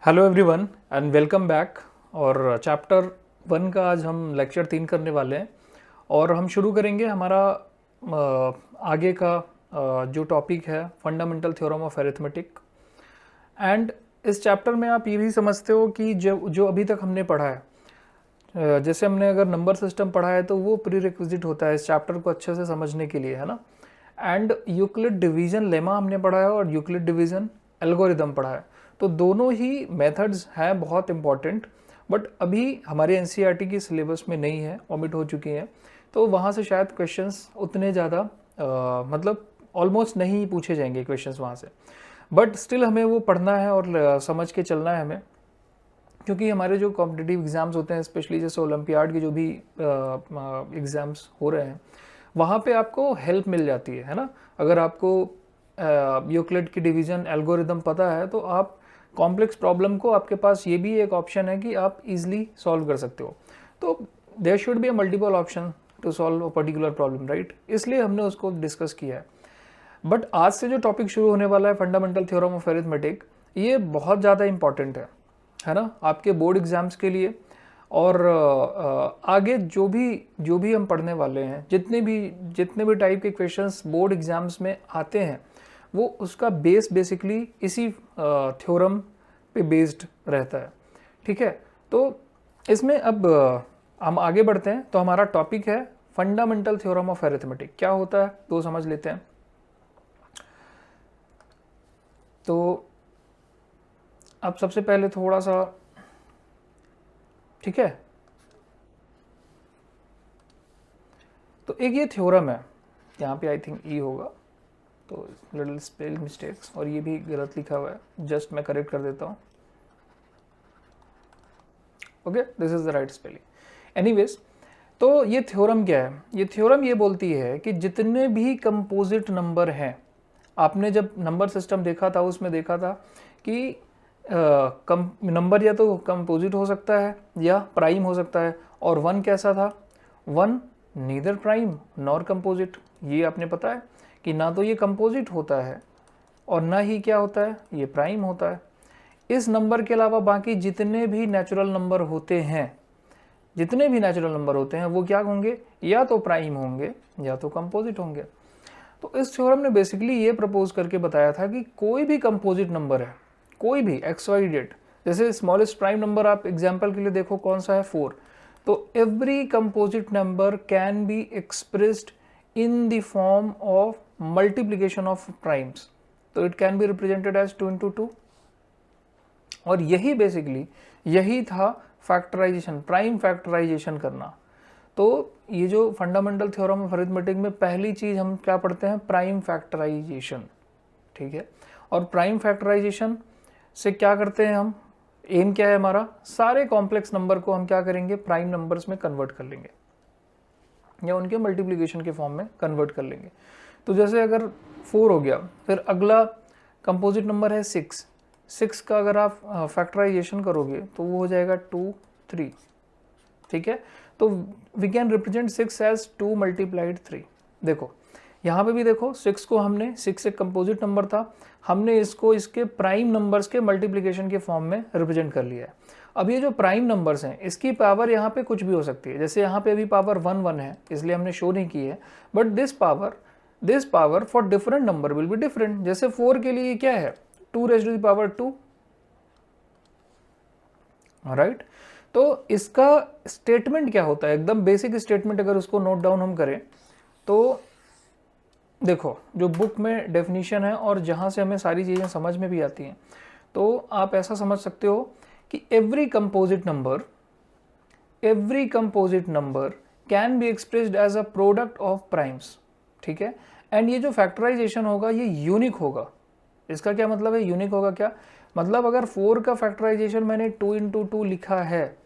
Hello everyone and welcome back. और chapter 1 का आज हम लेक्चर 3 करने वाले हैं और हम शुरू करेंगे हमारा आगे का जो टॉपिक है fundamental theorem of arithmetic. And इस चैप्टर में आप ये भी समझते हो कि जो जो अभी तक हमने पढ़ा है, जैसे हमने अगर नंबर सिस्टम पढ़ा है तो वो प्री रिक्विजिट होता है इस चैप्टर को अच्छे से समझने के लिए, है ना। एंड यूक्लिड डिवीजन लेमा हमने पढ़ा है और यूक्लिड डिवीजन एल्गोरिदम पढ़ा है, तो दोनों ही मेथड्स हैं बहुत इंपॉर्टेंट। बट अभी हमारे एनसीईआरटी की सिलेबस में नहीं है, ओमिट हो चुकी हैं, तो वहाँ से शायद क्वेश्चंस उतने ज़्यादा मतलब ऑलमोस्ट नहीं पूछे जाएंगे क्वेश्चंस वहाँ से। बट स्टिल हमें वो पढ़ना है और समझ के चलना है हमें, क्योंकि हमारे जो कॉम्पिटिटिव एग्ज़ाम्स होते हैं, स्पेशली जैसे ओलंपियाड के जो भी एग्ज़ाम्स हो रहे हैं, वहाँ पे आपको हेल्प मिल जाती है ना। अगर आपको यूक्लिड की डिवीज़न एल्गोरिदम पता है तो आप कॉम्प्लेक्स प्रॉब्लम को, आपके पास ये भी एक ऑप्शन है कि आप इजीली सॉल्व कर सकते हो। तो there should be a multiple option to solve a particular problem, right. इसलिए हमने उसको डिस्कस किया है। बट आज से जो टॉपिक शुरू होने वाला है फंडामेंटल थ्योरम ऑफ अरिथमेटिक, ये बहुत ज़्यादा इंपॉर्टेंट है ना, आपके बोर्ड एग्जाम्स के लिए। और आगे जो भी हम पढ़ने वाले हैं, जितने भी टाइप के क्वेश्चंस बोर्ड एग्जाम्स में आते हैं, वो उसका बेस बेसिकली इसी थ्योरम पे बेस्ड रहता है। ठीक है, तो इसमें अब हम आगे बढ़ते हैं। तो हमारा टॉपिक है फंडामेंटल थ्योरम ऑफ अरिथमेटिक। क्या होता है तो समझ लेते हैं। तो अब सबसे पहले थोड़ा सा, ठीक है, तो एक ये थ्योरम है, यहाँ पे आई थिंक ई होगा, तो लिटिल स्पेल मिस्टेक्स और ये भी गलत लिखा हुआ है, जस्ट मैं करेक्ट कर देता हूँ। Okay, this is the right spelling. Anyways, तो ये थ्योरम क्या है? ये थ्योरम ये बोलती है कि जितने भी कंपोजिट नंबर हैं, आपने जब नंबर सिस्टम देखा था उसमें देखा था कि नंबर या तो कंपोजिट हो सकता है या प्राइम हो सकता है। और वन कैसा था? One neither prime nor composite. ये आपने पता है कि ना तो ये कंपोजिट होता है और ना ही क्या होता है, ये प्राइम होता है। इस नंबर के अलावा बाकी जितने भी नेचुरल नंबर होते हैं, जितने भी नेचुरल नंबर होते हैं वो क्या होंगे, या तो प्राइम होंगे या तो कंपोजिट होंगे। तो इस थ्योरम ने बेसिकली ये प्रपोज करके बताया था कि कोई भी कंपोजिट नंबर है, कोई भी एक्स वाई जेड, जैसे स्मॉलेस्ट प्राइम नंबर आप एग्जांपल के लिए देखो कौन सा है, 4। तो every composite number can be expressed in the form of multiplication of primes. तो it can be represented as 2 into 2। और यही बेसिकली यही था फैक्टराइजेशन, प्राइम फैक्टराइजेशन करना। तो ये जो फंडामेंटल थ्योरम ऑफ अरिथमेटिक में पहली चीज हम क्या पढ़ते हैं, प्राइम फैक्टराइजेशन। ठीक है, और प्राइम फैक्टराइजेशन से क्या करते हैं हम, एम क्या है हमारा, सारे कॉम्प्लेक्स नंबर को हम क्या करेंगे, प्राइम नंबर्स में कन्वर्ट कर लेंगे या उनके मल्टीप्लिकेशन के फॉर्म में कन्वर्ट कर लेंगे। तो जैसे अगर 4 हो गया, फिर अगला कंपोजिट नंबर है 6। 6 का अगर आप फैक्टराइजेशन करोगे तो वो हो जाएगा 2 3। ठीक है, तो we can represent 6 as 2 multiplied 3। देखो यहाँ पे भी देखो, 6 को हमने, 6 एक कंपोजिट नंबर था, हमने इसको इसके प्राइम नंबर्स के मल्टीप्लिकेशन के फॉर्म में रिप्रेजेंट कर लिया है। अब ये जो प्राइम नंबर्स हैं, इसकी पावर यहाँ पे कुछ भी हो सकती है। जैसे यहाँ पे अभी पावर 1 1 है, इसलिए हमने शो नहीं की है, but this power for different number will be different. जैसे 4 के लिए क्या है, 2 raise to the power 2, right. तो इसका स्टेटमेंट क्या होता है, एकदम बेसिक स्टेटमेंट अगर उसको नोट डाउन हम करें तो देखो, जो बुक में डेफिनेशन है और जहाँ से हमें सारी चीज़ें समझ में भी आती हैं, तो आप ऐसा समझ सकते हो कि every composite number can be expressed as a product of primes. ठीक है, एंड ये जो फैक्टराइजेशन होगा ये यूनिक होगा। इसका क्या मतलब है, यूनिक होगा? क्या मतलब, अगर 4 का फैक्टराइजेशन मैंने 2 into 2 लिखा है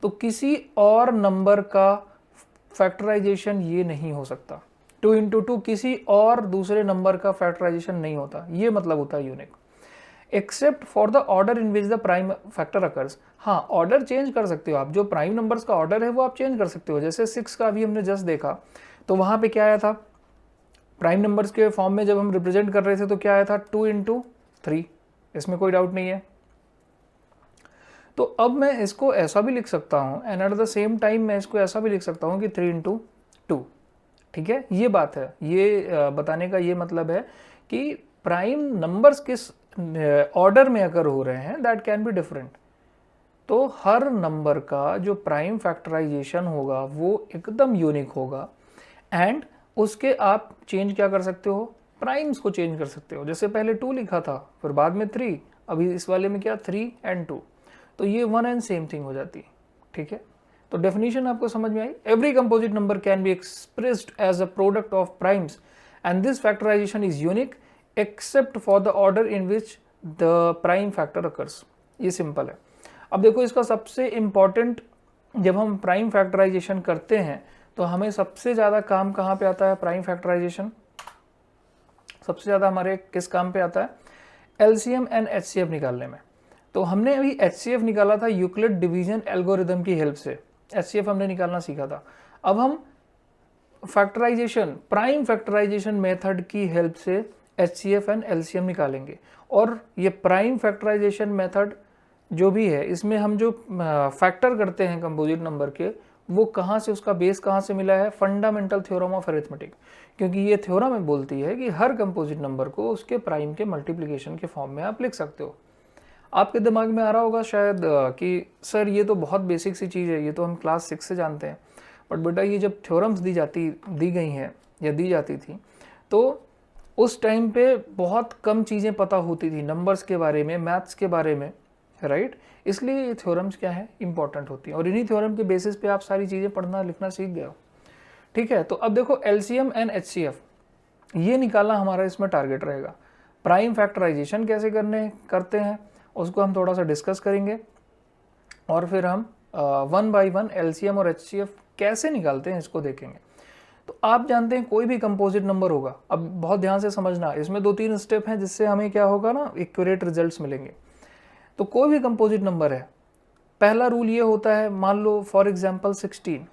तो किसी और नंबर का फैक्टराइजेशन ये नहीं हो सकता। 2 into 2 किसी और दूसरे नंबर का फैक्टराइजेशन नहीं होता, ये मतलब होता है unique, except for the order in which the prime factor occurs. हाँ, ऑर्डर चेंज कर सकते हो आप, जो प्राइम नंबर्स का ऑर्डर है वो आप चेंज कर सकते हो। जैसे 6 का भी हमने जस्ट देखा, तो वहाँ पे क्या आया था, प्राइम नंबर्स के फॉर्म में जब हम रिप्रेजेंट कर रहे थे तो क्या आया था, 2 into 3। इसमें कोई डाउट नहीं है। तो अब मैं इसको ऐसा भी लिख सकता हूँ and at the same time मैं इसको ऐसा भी लिख सकता हूँ कि 3 इंटू 2। ठीक है, ये बात है, ये बताने का ये मतलब है कि प्राइम नंबर्स किस ऑर्डर में अगर हो रहे हैं दैट कैन बी डिफरेंट। तो हर नंबर का जो प्राइम फैक्टराइजेशन होगा वो एकदम यूनिक होगा एंड उसके आप चेंज क्या कर सकते हो, प्राइम्स को चेंज कर सकते हो। जैसे पहले 2 लिखा था, फिर बाद में 3, अभी इस वाले में क्या 3 एंड 2, तो ये 1 एंड सेम थिंग हो जाती है। ठीक है, तो डेफिनेशन आपको समझ में आई। Every composite number can be expressed as a product of primes and this factorisation is unique except for the order in which the prime factor occurs. ये सिंपल है। अब देखो इसका सबसे इम्पॉर्टेंट, जब हम प्राइम फैक्टराइजेशन करते हैं तो हमें सबसे ज़्यादा काम कहाँ पे आता है, प्राइम फैक्टराइजेशन सबसे ज़्यादा हमारे किस काम पे आता है, एलसीएम एंड एचसीएफ निकालने में। तो हमने अभी एचसीएफ निकाला था यूक्लिड डिवीजन एल्गोरिदम की हेल्प से, एचसीएफ हमने निकालना सीखा था। अब हम फैक्टराइजेशन, प्राइम फैक्टराइजेशन मेथड की हेल्प से एचसीएफ एंड एलसीएम निकालेंगे। और ये प्राइम फैक्टराइजेशन मेथड जो भी है, इसमें हम जो फैक्टर करते हैं कंपोजिट नंबर के, वो कहाँ से, उसका बेस कहाँ से मिला है, फंडामेंटल थ्योरम ऑफ अरिथमेटिक। क्योंकि ये थ्योरम में बोलती है कि हर कंपोजिट नंबर को उसके प्राइम के मल्टीप्लिकेशन के फॉर्म में आप लिख सकते हो। आपके दिमाग में आ रहा होगा शायद कि सर ये तो बहुत बेसिक सी चीज़ है, ये तो हम क्लास 6 से जानते हैं। बट बेटा ये जब थ्योरम्स दी गई हैं या दी जाती थी, तो उस टाइम पे बहुत कम चीज़ें पता होती थी नंबर्स के बारे में, मैथ्स के बारे में, राइट। इसलिए ये थ्योरम्स क्या है, इंपॉर्टेंट होती हैं और इन्हीं थ्योरम के बेसिस पे आप सारी चीज़ें पढ़ना लिखना सीख गए हो। ठीक है, तो अब देखो एलसीएम एंड एचसीएफ ये निकालना हमारा इसमें टारगेट रहेगा। प्राइम फैक्टराइजेशन कैसे करते हैं उसको हम थोड़ा सा डिस्कस करेंगे और फिर हम 1 बाई 1 एलसीएम और एचसीएफ कैसे निकालते हैं इसको देखेंगे। तो आप जानते हैं कोई भी कंपोजिट नंबर होगा, अब बहुत ध्यान से समझना, इसमें 2-3 स्टेप हैं जिससे हमें क्या होगा ना, एक्यूरेट रिजल्ट्स मिलेंगे। तो कोई भी कंपोजिट नंबर है, पहला रूल ये होता है, मान लो फॉर एग्जांपल 16,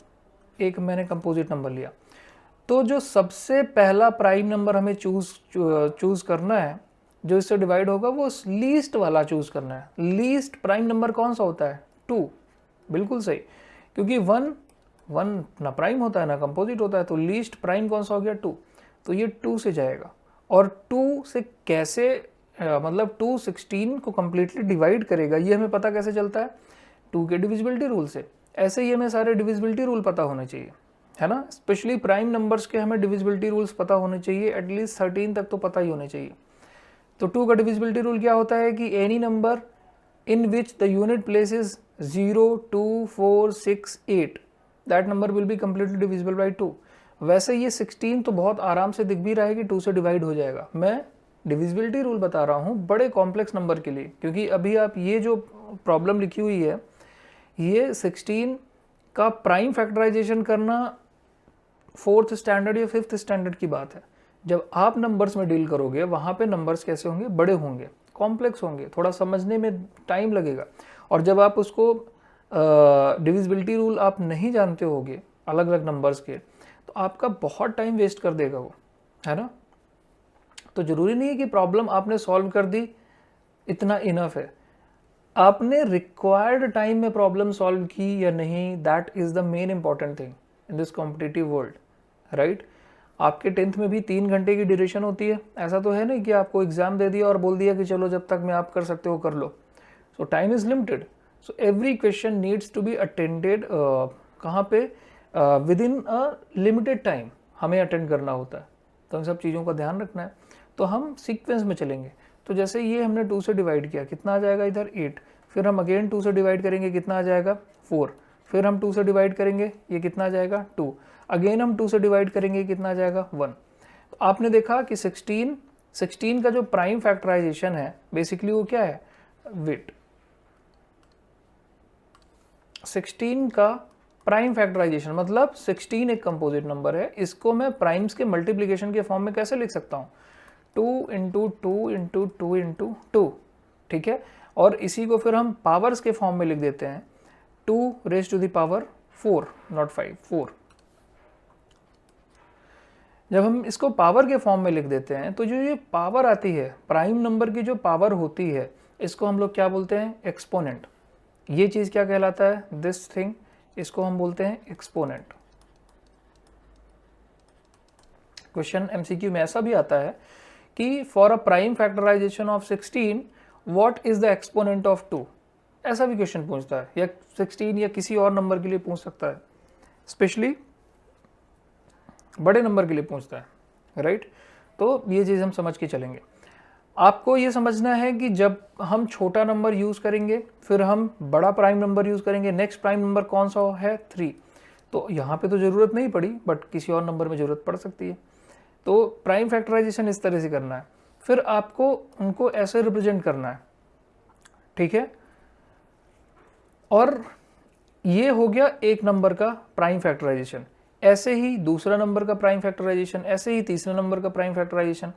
एक मैंने कंपोजिट नंबर लिया, तो जो सबसे पहला प्राइम नंबर हमें चूज करना है, जो इससे डिवाइड होगा वो लीस्ट वाला चूज करना है। लीस्ट प्राइम नंबर कौन सा होता है, 2, बिल्कुल सही, क्योंकि 1 ना प्राइम होता है ना कंपोजिट होता है, तो लीस्ट प्राइम कौन सा हो गया, 2, तो ये 2 से जाएगा। और 2 से कैसे मतलब 2 16 को कम्प्लीटली डिवाइड करेगा, ये हमें पता कैसे चलता है, 2 के डिविजिबिलिटी रूल से। ऐसे ही हमें सारे डिविजिबिलिटी रूल पता होने चाहिए, है ना। स्पेशली प्राइम नंबर्स के हमें डिविजिबिलिटी रूल्स पता होने चाहिए, एटलीस्ट 13 तक तो पता ही होने चाहिए। तो 2 का डिविजिबिलिटी रूल क्या होता है कि any number in which the unit place is 0, 2, 4, 6, 8, that number will be completely divisible by 2। वैसे ये 16 तो बहुत आराम से दिख भी रहा है कि 2 से डिवाइड हो जाएगा। मैं डिविजिबिलिटी रूल बता रहा हूँ बड़े कॉम्प्लेक्स नंबर के लिए, क्योंकि अभी आप ये जो प्रॉब्लम लिखी हुई है, ये 16 का प्राइम फैक्टराइजेशन करना 4th स्टैंडर्ड या 5th स्टैंडर्ड की बात है। जब आप नंबर्स में डील करोगे वहाँ पे नंबर्स कैसे होंगे, बड़े होंगे, कॉम्प्लेक्स होंगे, थोड़ा समझने में टाइम लगेगा। और जब आप उसको डिविजिबिलिटी रूल आप नहीं जानते होगे अलग अलग नंबर्स के, तो आपका बहुत टाइम वेस्ट कर देगा वो, है ना। तो ज़रूरी नहीं है कि प्रॉब्लम आपने सॉल्व कर दी इतना इनफ है, आपने रिक्वायर्ड टाइम में प्रॉब्लम सॉल्व की या नहीं, that is the main important thing in this competitive world, right. आपके 10th में भी 3 घंटे की ड्यूरेशन होती है, ऐसा तो है नहीं कि आपको एग्जाम दे दिया और बोल दिया कि चलो जब तक में आप कर सकते हो कर लो। So time is limited, so every question needs to be attended कहाँ पे, within a limited time हमें अटेंड करना होता है। तो इन सब चीज़ों का ध्यान रखना है। तो हम सीक्वेंस में चलेंगे। तो जैसे ये हमने 2 से डिवाइड किया, कितना आ जाएगा इधर 8, फिर हम अगेन 2 से डिवाइड करेंगे, कितना आ जाएगा 4, फिर हम 2 से डिवाइड करेंगे, ये कितना आ जाएगा 2, अगेन हम 2 से डिवाइड करेंगे, कितना आ जाएगा 1। तो आपने देखा कि 16 का जो प्राइम फैक्टराइजेशन है बेसिकली वो क्या है, वेट। 16 का प्राइम फैक्टराइजेशन मतलब 16 एक कंपोजिट नंबर है, इसको मैं प्राइम्स के मल्टीप्लिकेशन के फॉर्म में कैसे लिख सकता हूँ, 2 इंटू 2 इंटू 2 इंटू 2, ठीक है। और इसी को फिर हम पावर्स के फॉर्म में लिख देते हैं, 2 raise to the power 4, not 5, 4। जब हम इसको पावर के फॉर्म में लिख देते हैं तो जो ये पावर आती है, प्राइम नंबर की जो पावर होती है, इसको हम लोग क्या बोलते हैं, एक्सपोनेंट। ये चीज़ क्या कहलाता है? दिस थिंग, इसको हम बोलते हैं एक्सपोनेंट। क्वेश्चन एमसीक्यू में ऐसा भी आता है कि for a prime factorization of 16 what is the exponent of 2, ऐसा भी क्वेश्चन पूछता है, या 16 या किसी और नंबर के लिए पूछ सकता है, स्पेशली बड़े नंबर के लिए पूछता है, राइट? तो ये चीज़ हम समझ के चलेंगे। आपको ये समझना है कि जब हम छोटा नंबर यूज़ करेंगे, फिर हम बड़ा प्राइम नंबर यूज़ करेंगे, नेक्स्ट प्राइम नंबर कौन सा है? 3। तो यहाँ पे तो ज़रूरत नहीं पड़ी, बट किसी और नंबर में ज़रूरत पड़ सकती है। तो प्राइम फैक्टराइजेशन इस तरह से करना है, फिर आपको उनको ऐसे रिप्रेजेंट करना है, ठीक है? और ये हो गया एक नंबर का प्राइम फैक्टराइजेशन। ऐसे ही दूसरा नंबर का प्राइम फैक्टराइजेशन, ऐसे ही तीसरे नंबर का प्राइम फैक्टराइजेशन।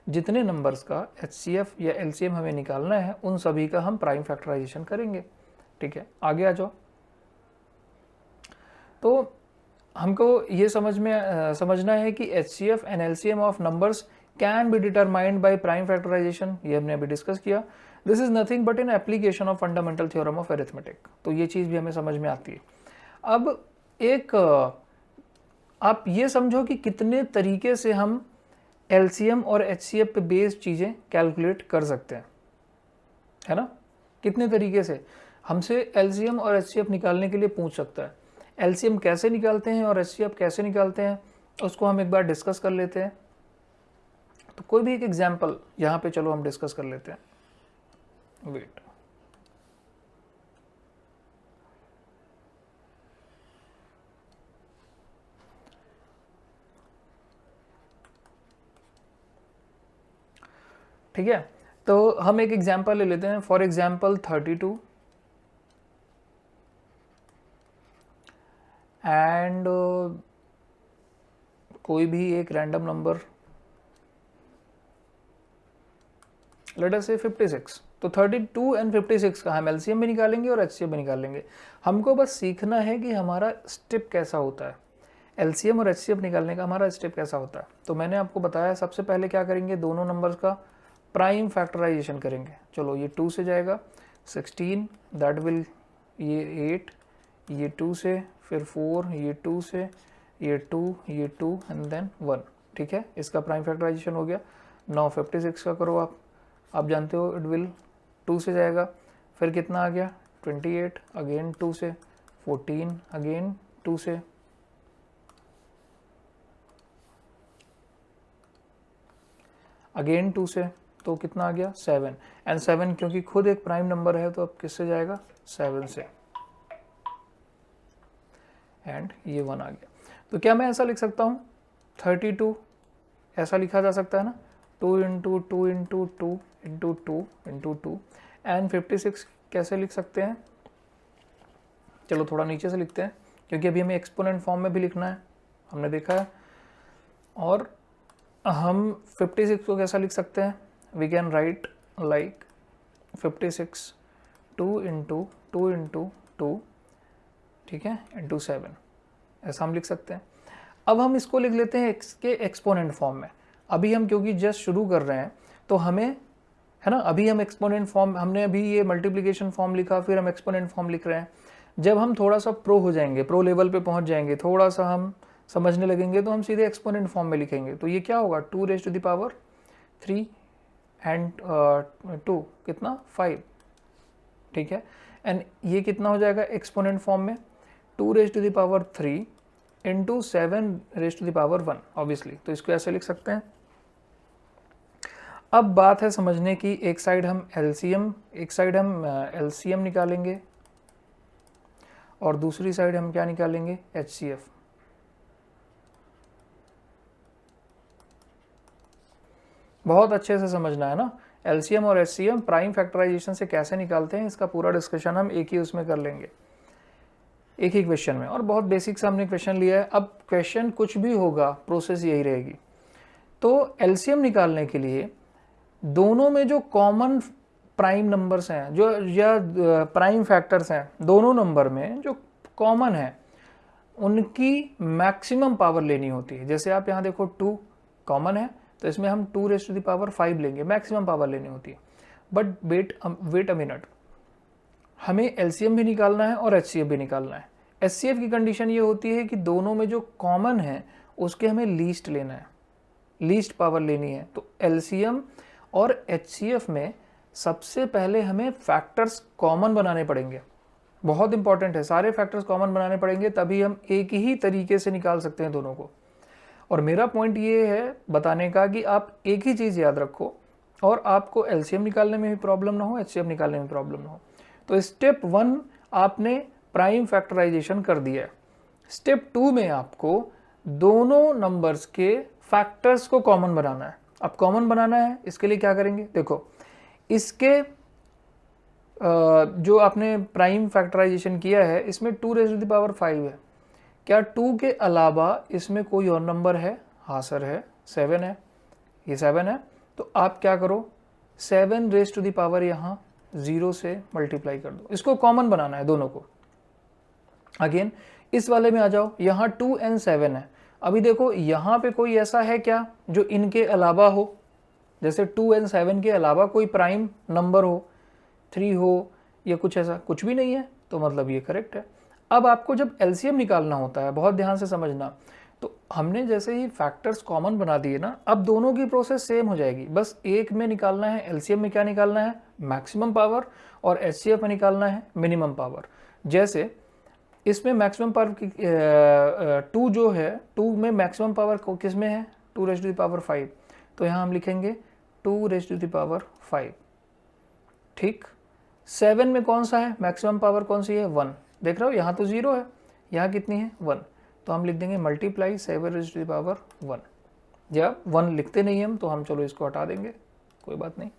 जितने नंबर्स का एचसीएफ या एलसीएम हमें निकालना है, उन सभी का हम प्राइम फैक्टराइजेशन करेंगे, ठीक है? आगे आ जाओ। तो हमको ये समझना है कि HCF and LCM of numbers can be determined by prime factorization, ये हमने अभी डिस्कस किया। This is nothing but an application of fundamental theorem of arithmetic. तो ये चीज़ भी हमें समझ में आती है। अब एक आप ये समझो कि कितने तरीके से हम एलसीएम और एचसीएफ पे बेस्ड चीज़ें कैलकुलेट कर सकते हैं, है ना? कितने तरीके से हमसे एलसीएम और एचसीएफ निकालने के लिए पूछ सकता है। एलसीएम कैसे निकालते हैं और एचसीएफ कैसे निकालते हैं, उसको हम एक बार डिस्कस कर लेते हैं। तो कोई भी एक एग्जांपल यहाँ पे चलो हम डिस्कस कर लेते हैं। वेट, ठीक है? तो हम एक एग्जांपल ले लेते हैं। फॉर एग्जांपल 32 एंड कोई भी एक रैंडम नंबर, लेट अस से 56। तो 32 एंड 56 का हम एलसीएम भी निकालेंगे और एचसीएफ भी निकालेंगे। हमको बस सीखना है कि हमारा स्टेप कैसा होता है, एलसीएम और एचसीएफ निकालने का हमारा स्टेप कैसा होता है। तो मैंने आपको बताया, सबसे पहले क्या करेंगे, दोनों नंबर्स का प्राइम फैक्टराइजेशन करेंगे। चलो ये 2 से जाएगा, 16 दैट विल, ये 8, ये 2 से, फिर 4, ये 2 से, ये 2, ये 2 एंड देन 1, ठीक है? इसका प्राइम फैक्टराइजेशन हो गया। 9 56 का करो आप जानते हो इट विल 2 से जाएगा, फिर कितना आ गया 28, अगेन 2 से, 14 अगेन 2 से, अगेन 2 से, तो कितना आ गया 7, एंड 7 क्योंकि खुद एक प्राइम नंबर है तो अब किससे जाएगा 7 से, एंड ये 1 आ गया। तो क्या मैं ऐसा लिख सकता हूँ 32 ऐसा लिखा जा सकता है ना, 2 into 2 into 2 into 2 into 2, and 56 कैसे लिख सकते हैं? चलो थोड़ा नीचे से लिखते हैं, क्योंकि अभी हमें एक्सपोनेंट फॉर्म में भी लिखना है, हमने देखा है। और हम 56 को कैसा लिख सकते हैं? We can write like 56 2 into 2 into 2, ठीक है, इंटू 7, ऐसा हम लिख सकते हैं। अब हम इसको लिख लेते हैं x के एक्सपोनेंट फॉर्म में। अभी हम क्योंकि जस्ट शुरू कर रहे हैं तो हमें, है ना, अभी हम एक्सपोनेंट फॉर्म, हमने अभी ये मल्टीप्लिकेशन फॉर्म लिखा, फिर हम एक्सपोनेंट फॉर्म लिख रहे हैं। जब हम थोड़ा सा प्रो हो जाएंगे, प्रो लेवल पे पहुंच जाएंगे, थोड़ा सा हम समझने लगेंगे, तो हम सीधे एक्सपोनेंट फॉर्म में लिखेंगे। तो ये क्या होगा 2 raise to the power 3 and 2 कितना 5, ठीक है? एंड ये कितना हो जाएगा एक्सपोनेंट फॉर्म में 2 raise to the power 3 into 7 raise to the power 1 obviously. तो इसको ऐसे लिख सकते हैं। अब बात है समझने की, एक साइड हम एलसीएम निकालेंगे और दूसरी साइड हम क्या निकालेंगे एचसीएफ। बहुत अच्छे से समझना है ना, एलसीएम और एचसीएफ प्राइम फैक्टराइजेशन से कैसे निकालते हैं, इसका पूरा डिस्कशन हम एक ही उसमें कर लेंगे, एक ही क्वेश्चन में। और बहुत बेसिक सा हमने क्वेश्चन लिया है। अब क्वेश्चन कुछ भी होगा, प्रोसेस यही रहेगी। तो एलसीएम निकालने के लिए दोनों में जो कॉमन प्राइम नंबर्स हैं, जो या प्राइम फैक्टर्स हैं, दोनों नंबर में जो कॉमन है, उनकी मैक्सिमम पावर लेनी होती है। जैसे आप यहाँ देखो 2 कॉमन है, तो इसमें हम 2 रेज़ टू द पावर 5 लेंगे, मैक्सिमम पावर लेनी होती है। बट वेट अ मिनट, हमें एलसीएम भी निकालना है और एचसीएफ भी निकालना है। एचसीएफ की कंडीशन ये होती है कि दोनों में जो कॉमन है उसके हमें लीस्ट लेना है, लीस्ट पावर लेनी है। तो एलसीएम और एचसीएफ में सबसे पहले हमें फैक्टर्स कॉमन बनाने पड़ेंगे, बहुत इंपॉर्टेंट है, सारे फैक्टर्स कॉमन बनाने पड़ेंगे, तभी हम एक ही तरीके से निकाल सकते हैं दोनों को। और मेरा पॉइंट ये है बताने का कि आप एक ही चीज़ याद रखो और आपको एलसीएम निकालने में भी प्रॉब्लम ना हो, एचसीएफ निकालने में प्रॉब्लम ना हो। तो स्टेप 1 आपने प्राइम फैक्टराइजेशन कर दिया है। स्टेप 2 में आपको दोनों नंबर्स के फैक्टर्स को कॉमन बनाना है। अब कॉमन बनाना है, इसके लिए क्या करेंगे, देखो इसके जो आपने प्राइम फैक्टराइजेशन किया है इसमें 2⁵ है। क्या 2 के अलावा इसमें कोई और नंबर है? हाँ सर है, 7 है, ये 7 है। तो आप क्या करो, 7⁻⁴ यहाँ 0 से मल्टीप्लाई कर दो, इसको कॉमन बनाना है दोनों को। अगेन इस वाले में आ जाओ, यहाँ 2 and 7 है। अभी देखो यहाँ पे कोई ऐसा है क्या जो इनके अलावा हो, जैसे 2 and 7 के अलावा कोई प्राइम नंबर हो, 3 हो या कुछ ऐसा, कुछ भी नहीं है, तो मतलब ये करेक्ट है। अब आपको जब एलसीएम निकालना होता है, बहुत ध्यान से समझना, तो हमने जैसे ही फैक्टर्स कॉमन बना दिए ना, अब दोनों की प्रोसेस सेम हो जाएगी, बस एक में निकालना है एलसीएम में क्या निकालना है, मैक्सिमम पावर, और एचसीएफ में निकालना है मिनिमम पावर। जैसे इसमें मैक्सिमम पावर 2 जो है, 2 में मैक्सिमम पावर किस में है, 2⁵5, तो यहाँ हम लिखेंगे 2⁵5। ठीक, 7 में कौन सा है मैक्सिमम पावर, कौन सी है, 1। देख रहे हो यहाँ तो 0 है, यहाँ कितनी है, 1, तो हम लिख देंगे मल्टीप्लाई 7⁻1। जब 1 लिखते नहीं हम, तो हम चलो इसको हटा देंगे, कोई बात नहीं,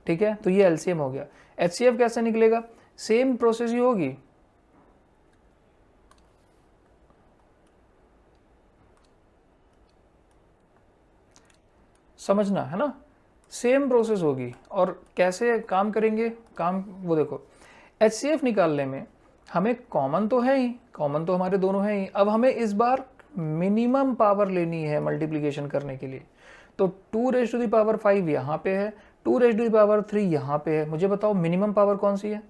ठीक है। तो ये एलसीएम हो गया। एचसीएफ कैसे निकलेगा, सेम प्रोसेस ही होगी। समझना है ना, सेम प्रोसेस होगी। और कैसे काम करेंगे, काम वो देखो, एचसीएफ निकालने में हमें कॉमन तो है ही, कॉमन तो हमारे दोनों हैं ही, अब हमें इस बार मिनिमम पावर लेनी है मल्टीप्लिकेशन करने के लिए। तो 2⁵5 यहाँ पे है, 2⁵3 यहाँ पे है। मुझे बताओ मिनिमम पावर कौन सी है,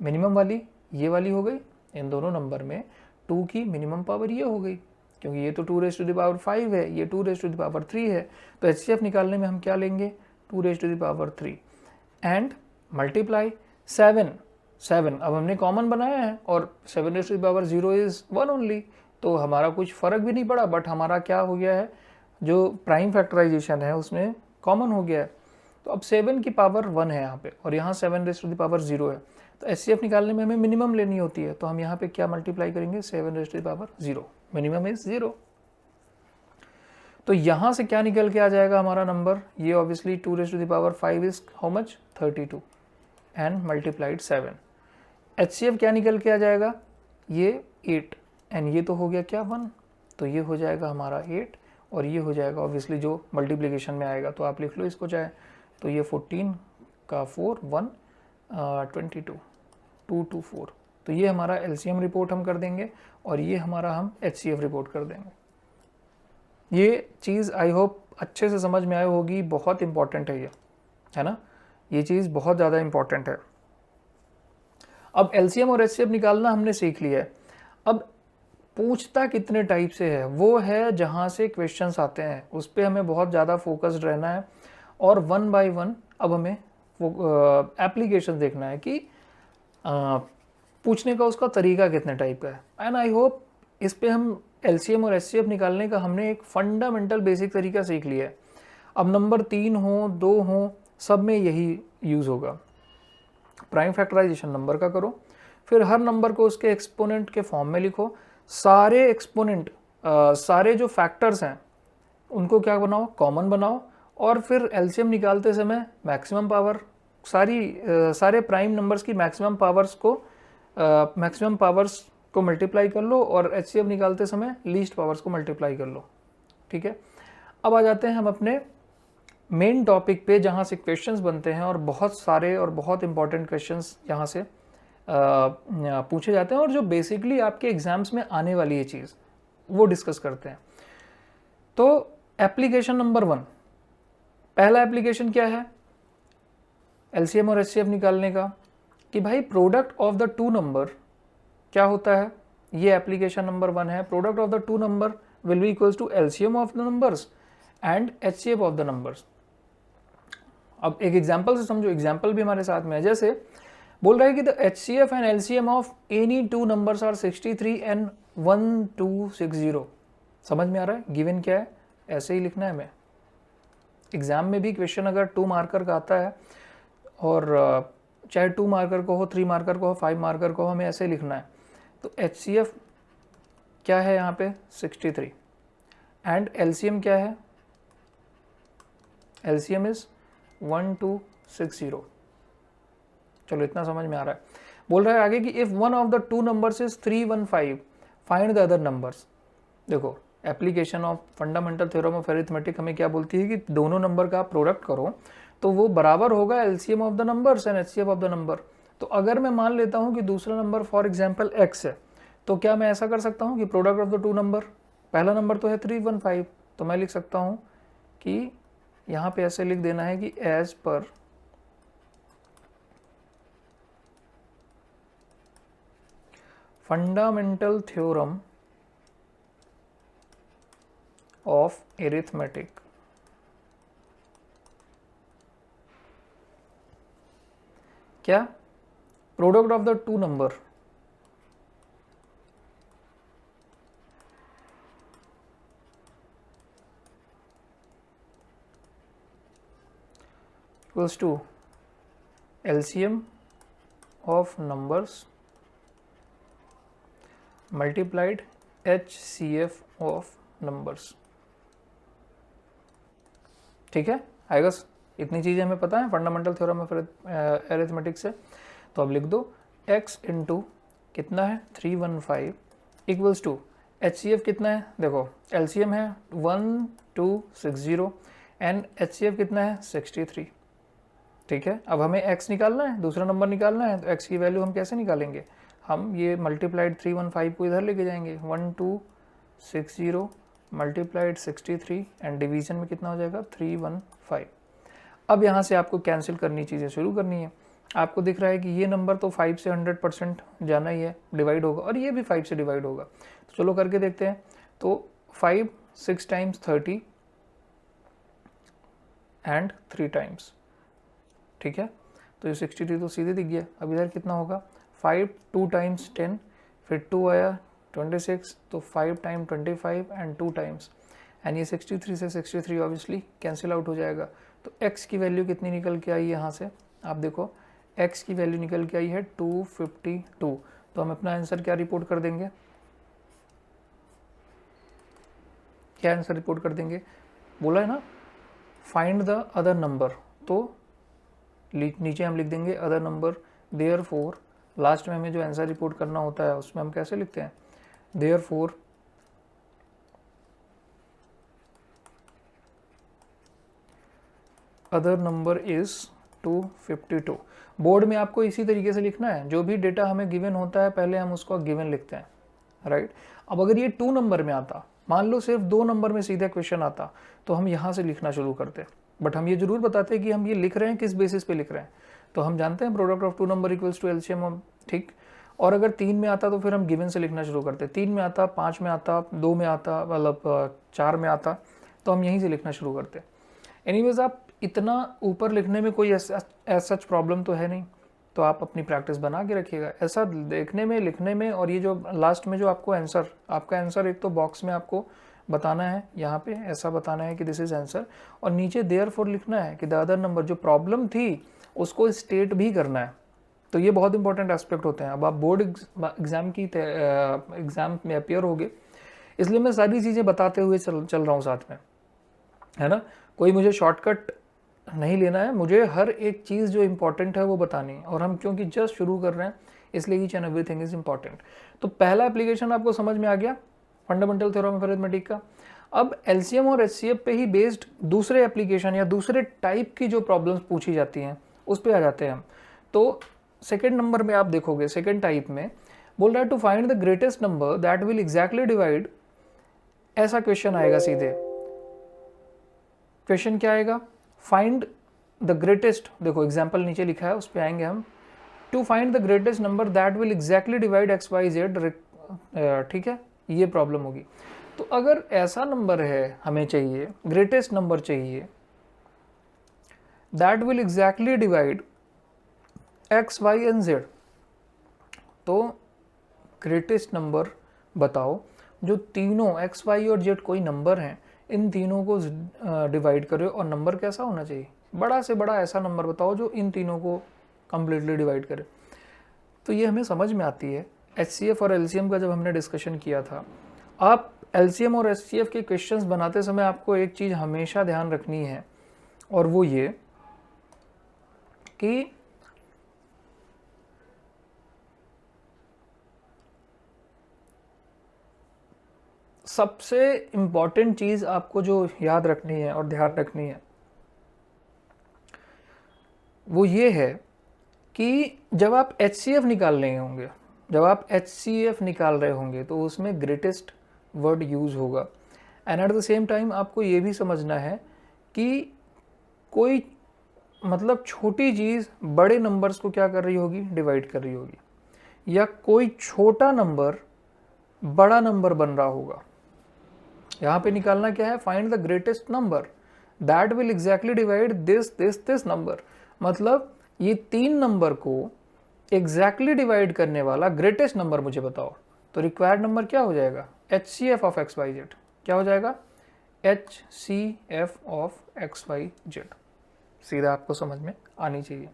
मिनिमम वाली ये वाली हो गई। इन दोनों नंबर में 2 की मिनिमम पावर ये हो गई, क्योंकि ये तो 2⁵5 है, ये 2⁵3 है। तो एचसीएफ निकालने में हम क्या लेंगे, 2⁵3 एंड मल्टीप्लाई 7। अब हमने कॉमन बनाया है और 7⁻0 इज 1 ओनली, तो हमारा कुछ फ़र्क भी नहीं पड़ा, बट हमारा क्या हो गया है, जो प्राइम फैक्टराइजेशन है उसमें कॉमन हो गया है। तो अब 7 की पावर 1 है यहाँ पे, और यहाँ 7⁻0 है। तो एचसीएफ निकालने में हमें मिनिमम लेनी होती है, तो हम यहाँ पे क्या मल्टीप्लाई करेंगे, 7⁻0, मिनिमम इज 0। तो यहाँ से क्या निकल के आ जाएगा हमारा नंबर, ये obviously 2⁵5 is how much, 32 and multiplied 7। HCF क्या निकल के आ जाएगा, ये 8 एंड ये तो हो गया क्या 1, तो ये हो जाएगा हमारा 8 और ये हो जाएगा ऑब्वियसली जो मल्टीप्लिकेशन में आएगा, तो आप लिख लो इसको चाहे, तो ये 14 का 4 1 22 2 2 4। तो ये हमारा एलसीएम रिपोर्ट हम कर देंगे और ये हमारा हम एचसीएफ रिपोर्ट कर देंगे। ये चीज़ आई होप अच्छे से समझ में आई होगी, बहुत इंपॉर्टेंट है ये, है ना, ये चीज़ बहुत ज़्यादा इंपॉर्टेंट है। अब एलसीएम और एचसीएफ निकालना हमने सीख लिया है। अब पूछता कितने टाइप से है, वो है जहाँ से क्वेश्चंस आते हैं, उस पर हमें बहुत ज़्यादा फोकस्ड रहना है और 1 by 1 अब हमें एप्लीकेशन देखना है कि पूछने का उसका तरीका कितने टाइप का है। एंड आई होप इस पे हम एलसीएम और एचसीएफ निकालने का हमने एक फंडामेंटल बेसिक तरीका सीख लिया है। अब नंबर 3 हो 2 हो, सब में यही यूज़ होगा। प्राइम फैक्टराइजेशन नंबर का करो, फिर हर नंबर को उसके एक्सपोनेंट के फॉर्म में लिखो, सारे एक्सपोनेंट सारे जो फैक्टर्स हैं उनको क्या बनाओ, कॉमन बनाओ, और फिर एलसीएम निकालते समय मैक्सिमम पावर सारे प्राइम नंबर्स की मैक्सिमम पावर्स को मल्टीप्लाई कर लो और एचसीएफ निकालते समय लीस्ट पावर्स को मल्टीप्लाई कर लो। ठीक है, अब आ जाते हैं हम अपने मेन टॉपिक पे जहाँ से क्वेश्चंस बनते हैं और बहुत सारे और बहुत इंपॉर्टेंट क्वेश्चंस यहाँ से पूछे जाते हैं और जो बेसिकली आपके एग्जाम्स में आने वाली ये चीज़ वो डिस्कस करते हैं। तो एप्लीकेशन नंबर 1, पहला एप्लीकेशन क्या है, एलसीएम और एचसीएफ निकालने का। कि भाई product of the two number क्या होता है, ये एप्लीकेशन नंबर 1 है, product of the two number will be equals to LCM of the numbers and HCF of the numbers. अब एक एग्जांपल से समझो, एग्जांपल भी हमारे साथ में है। जैसे बोल रहा है कि the HCF and LCM of any two numbers are 63 and 1260। समझ में आ रहा है? गिवन क्या है, ऐसे ही लिखना है हमें। एग्जाम में भी क्वेश्चन अगर 2 मार्कर का आता है और चाहे 2 मार्कर को हो, 3 मार्कर को हो, 5 मार्कर को हो, हमें ऐसे लिखना है। तो एचसीएफ क्या है यहाँ पे 63 एंड एलसीएम क्या है, एलसीएम इज 1260। चलो इतना समझ में आ रहा है। बोल रहा है आगे कि if one of the two numbers is 315 find the other numbers. देखो application of fundamental theorem of arithmetic हमें क्या बोलती है कि दोनों नंबर का आप प्रोडक्ट करो तो वो बराबर होगा LCM of the numbers and HCF of the number. तो अगर मैं मान लेता हूं कि दूसरा नंबर फॉर एग्जांपल x है, तो क्या मैं ऐसा कर सकता हूं कि product of the two number, पहला नंबर तो है 315, तो मैं लिख सकता हूं कि यहां पे ऐसे लिख देना है कि एज पर फंडामेंटल थ्योरम ऑफ अरिथमेटिक, क्या product of the two number equals to LCM of numbers multiplied HCF of numbers. ठीक है, आएगा? इतनी चीजें हमें पता है फंडामेंटल थ्योरम ऑफ अरिथमेटिक से। तो अब लिख दो x इंटू कितना है 315 इक्वल्स टू HCF कितना है, देखो LCM है 1260 एंड HCF कितना है 63। ठीक है, अब हमें x निकालना है, दूसरा नंबर निकालना है, तो x की वैल्यू हम कैसे निकालेंगे, हम ये मल्टीप्लाइड 315 को इधर लेके जाएंगे, 1260 मल्टीप्लाइड 63 एंड डिवीजन में कितना हो जाएगा 315। अब यहाँ से आपको कैंसिल करनी चीज़ें शुरू करनी है। आपको दिख रहा है कि ये नंबर तो 5 से 100% जाना ही है, डिवाइड होगा, और ये भी 5 से डिवाइड होगा। तो चलो करके देखते हैं। तो 5 6 टाइम्स 30 एंड 3 टाइम्स, ठीक है, तो ये 63 तो सीधे दिख गया। अब इधर कितना होगा 5 2 टाइम्स 10, फिर 2 आया 26, तो 5 टाइम 25 एंड 2 टाइम्स, एंड ये 63 से 63 ऑब्वियसली कैंसिल आउट हो जाएगा। तो x की वैल्यू कितनी निकल के आई यहाँ से, आप देखो x की वैल्यू निकल के आई है 252। तो हम अपना आंसर क्या रिपोर्ट कर देंगे, क्या आंसर रिपोर्ट कर देंगे, बोला है ना फाइंड द अदर नंबर, तो नीचे हम लिख देंगे अदर नंबर। देयरफॉर लास्ट में हमें जो आंसर रिपोर्ट करना होता है उसमें हम कैसे लिखते हैं, therefore other number is 252। Board में आपको इसी तरीके से लिखना है, जो भी डेटा हमें गिवन होता है पहले हम उसको गिवन लिखते हैं, राइट। अब अगर ये 2 नंबर में आता, मान लो सिर्फ 2 नंबर में सीधा क्वेश्चन आता, तो हम यहाँ से लिखना शुरू करते, बट हम ये जरूर बताते कि हम ये लिख रहे हैं किस बेसिस पे लिख रहे हैं। तो हम जानते हैं product of 2 number equals to LCM, ठीक। और अगर 3 में आता तो फिर हम गिवन से लिखना शुरू करते, 3 में आता, 5 में आता, 2 में आता, मतलब 4 में आता, तो हम यहीं से लिखना शुरू करते। एनीवेज आप इतना ऊपर लिखने में कोई सच प्रॉब्लम तो है नहीं, तो आप अपनी प्रैक्टिस बना के रखिएगा ऐसा देखने में, लिखने में। और ये जो लास्ट में जो आपको आंसर, आपका आंसर एक तो बॉक्स में आपको बताना है, यहाँ पे ऐसा बताना है कि दिस इज आंसर, और नीचे देयरफॉर लिखना है कि द अदर नंबर, जो प्रॉब्लम थी उसको स्टेट भी करना है। तो ये बहुत इंपॉर्टेंट एस्पेक्ट होते हैं। अब आप बोर्ड एग्जाम में अपियर होगे, इसलिए मैं सारी चीज़ें बताते हुए चल रहा हूँ साथ में, है ना। कोई मुझे शॉर्टकट नहीं लेना है, मुझे हर एक चीज़ जो इंपॉर्टेंट है वो बतानी है। और हम क्योंकि जस्ट शुरू कर रहे हैं इसलिए each and everything is important. तो पहला एप्लीकेशन आपको समझ में आ गया फंडामेंटल थ्योरम ऑफ अरिथमेटिक का। अब एलसीएम और एचसीएफ पे ही बेस्ड दूसरे एप्लीकेशन या दूसरे टाइप की जो प्रॉब्लम्स पूछी जाती हैं उस पर आ जाते हैं हम। तो सेकेंड नंबर में आप देखोगे, सेकेंड टाइप में बोल रहा है to find the greatest number that will exactly divide, ऐसा क्वेश्चन आएगा सीधे। क्वेश्चन क्या आएगा, फाइंड द ग्रेटेस्ट, देखो एग्जाम्पल नीचे लिखा है उस पर आएंगे हम, to find the greatest number that will exactly divide x Y z, ठीक है, ये प्रॉब्लम होगी। तो अगर ऐसा नंबर है हमें चाहिए, ग्रेटेस्ट नंबर चाहिए that will exactly divide x y and z, तो ग्रेटेस्ट नंबर बताओ जो तीनों एक्स वाई और जेड कोई नंबर हैं, इन तीनों को डिवाइड करे, और नंबर कैसा होना चाहिए, बड़ा से बड़ा ऐसा नंबर बताओ जो इन तीनों को कंप्लीटली डिवाइड करे। तो ये हमें समझ में आती है HCF और LCM का जब हमने डिस्कशन किया था। आप LCM और HCF के क्वेश्चंस बनाते समय आपको एक चीज़ हमेशा ध्यान रखनी है, और वो ये कि सबसे इम्पॉर्टेंट चीज़ आपको जो याद रखनी है और ध्यान रखनी है वो ये है कि जब आप HCF निकाल रहे होंगे, जब आप HCF निकाल रहे होंगे तो उसमें ग्रेटेस्ट वर्ड यूज़ होगा। And at the same time आपको ये भी समझना है कि कोई मतलब छोटी चीज़ बड़े नंबर्स को क्या कर रही होगी, डिवाइड कर रही होगी, या कोई छोटा नंबर बड़ा नंबर बन रहा होगा। यहाँ पे निकालना क्या है, find the greatest number that will exactly divide this number, मतलब ये तीन नंबर को एग्जैक्टली डिवाइड करने वाला ग्रेटेस्ट नंबर मुझे बताओ। तो रिक्वायर्ड नंबर क्या हो जाएगा, HCF of x Y z, क्या हो जाएगा, HCF of x Y z. सीधा आपको समझ में आनी चाहिए,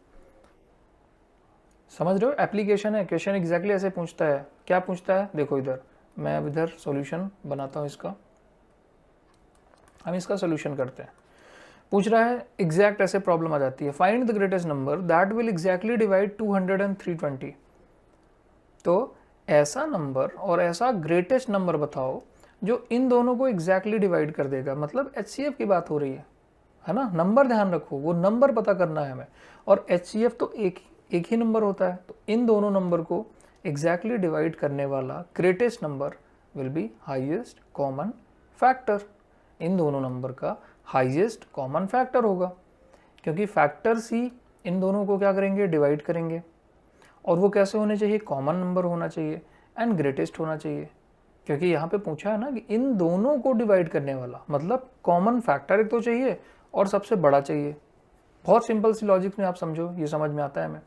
समझ रहे हो, एप्लीकेशन है, क्वेश्चन एग्जैक्टली ऐसे पूछता है। क्या पूछता है, देखो इधर, मैं अब इधर सॉल्यूशन बनाता हूँ इसका, हम इसका सॉल्यूशन करते हैं। पूछ रहा है एग्जैक्ट, ऐसे प्रॉब्लम आ जाती है, find the greatest number that will exactly divide 200 and 320। तो ऐसा नंबर और ऐसा ग्रेटेस्ट नंबर बताओ जो इन दोनों को एग्जैक्टली डिवाइड कर देगा। मतलब HCF की बात हो रही है ना, नंबर ध्यान रखो, वो नंबर पता करना है हमें, और HCF तो एक ही नंबर होता है। तो इन दोनों नंबर को एग्जैक्टली डिवाइड करने वाला greatest number will be highest common factor, इन दोनों नंबर का हाईएस्ट कॉमन फैक्टर होगा, क्योंकि फैक्टर्स ही इन दोनों को क्या करेंगे, डिवाइड करेंगे। और वो कैसे होने चाहिए, कॉमन नंबर होना चाहिए एंड ग्रेटेस्ट होना चाहिए, क्योंकि यहाँ पे पूछा है ना कि इन दोनों को डिवाइड करने वाला, मतलब कॉमन फैक्टर एक तो चाहिए और सबसे बड़ा चाहिए। बहुत सिंपल सी लॉजिक में आप समझो, ये समझ में आता है हमें।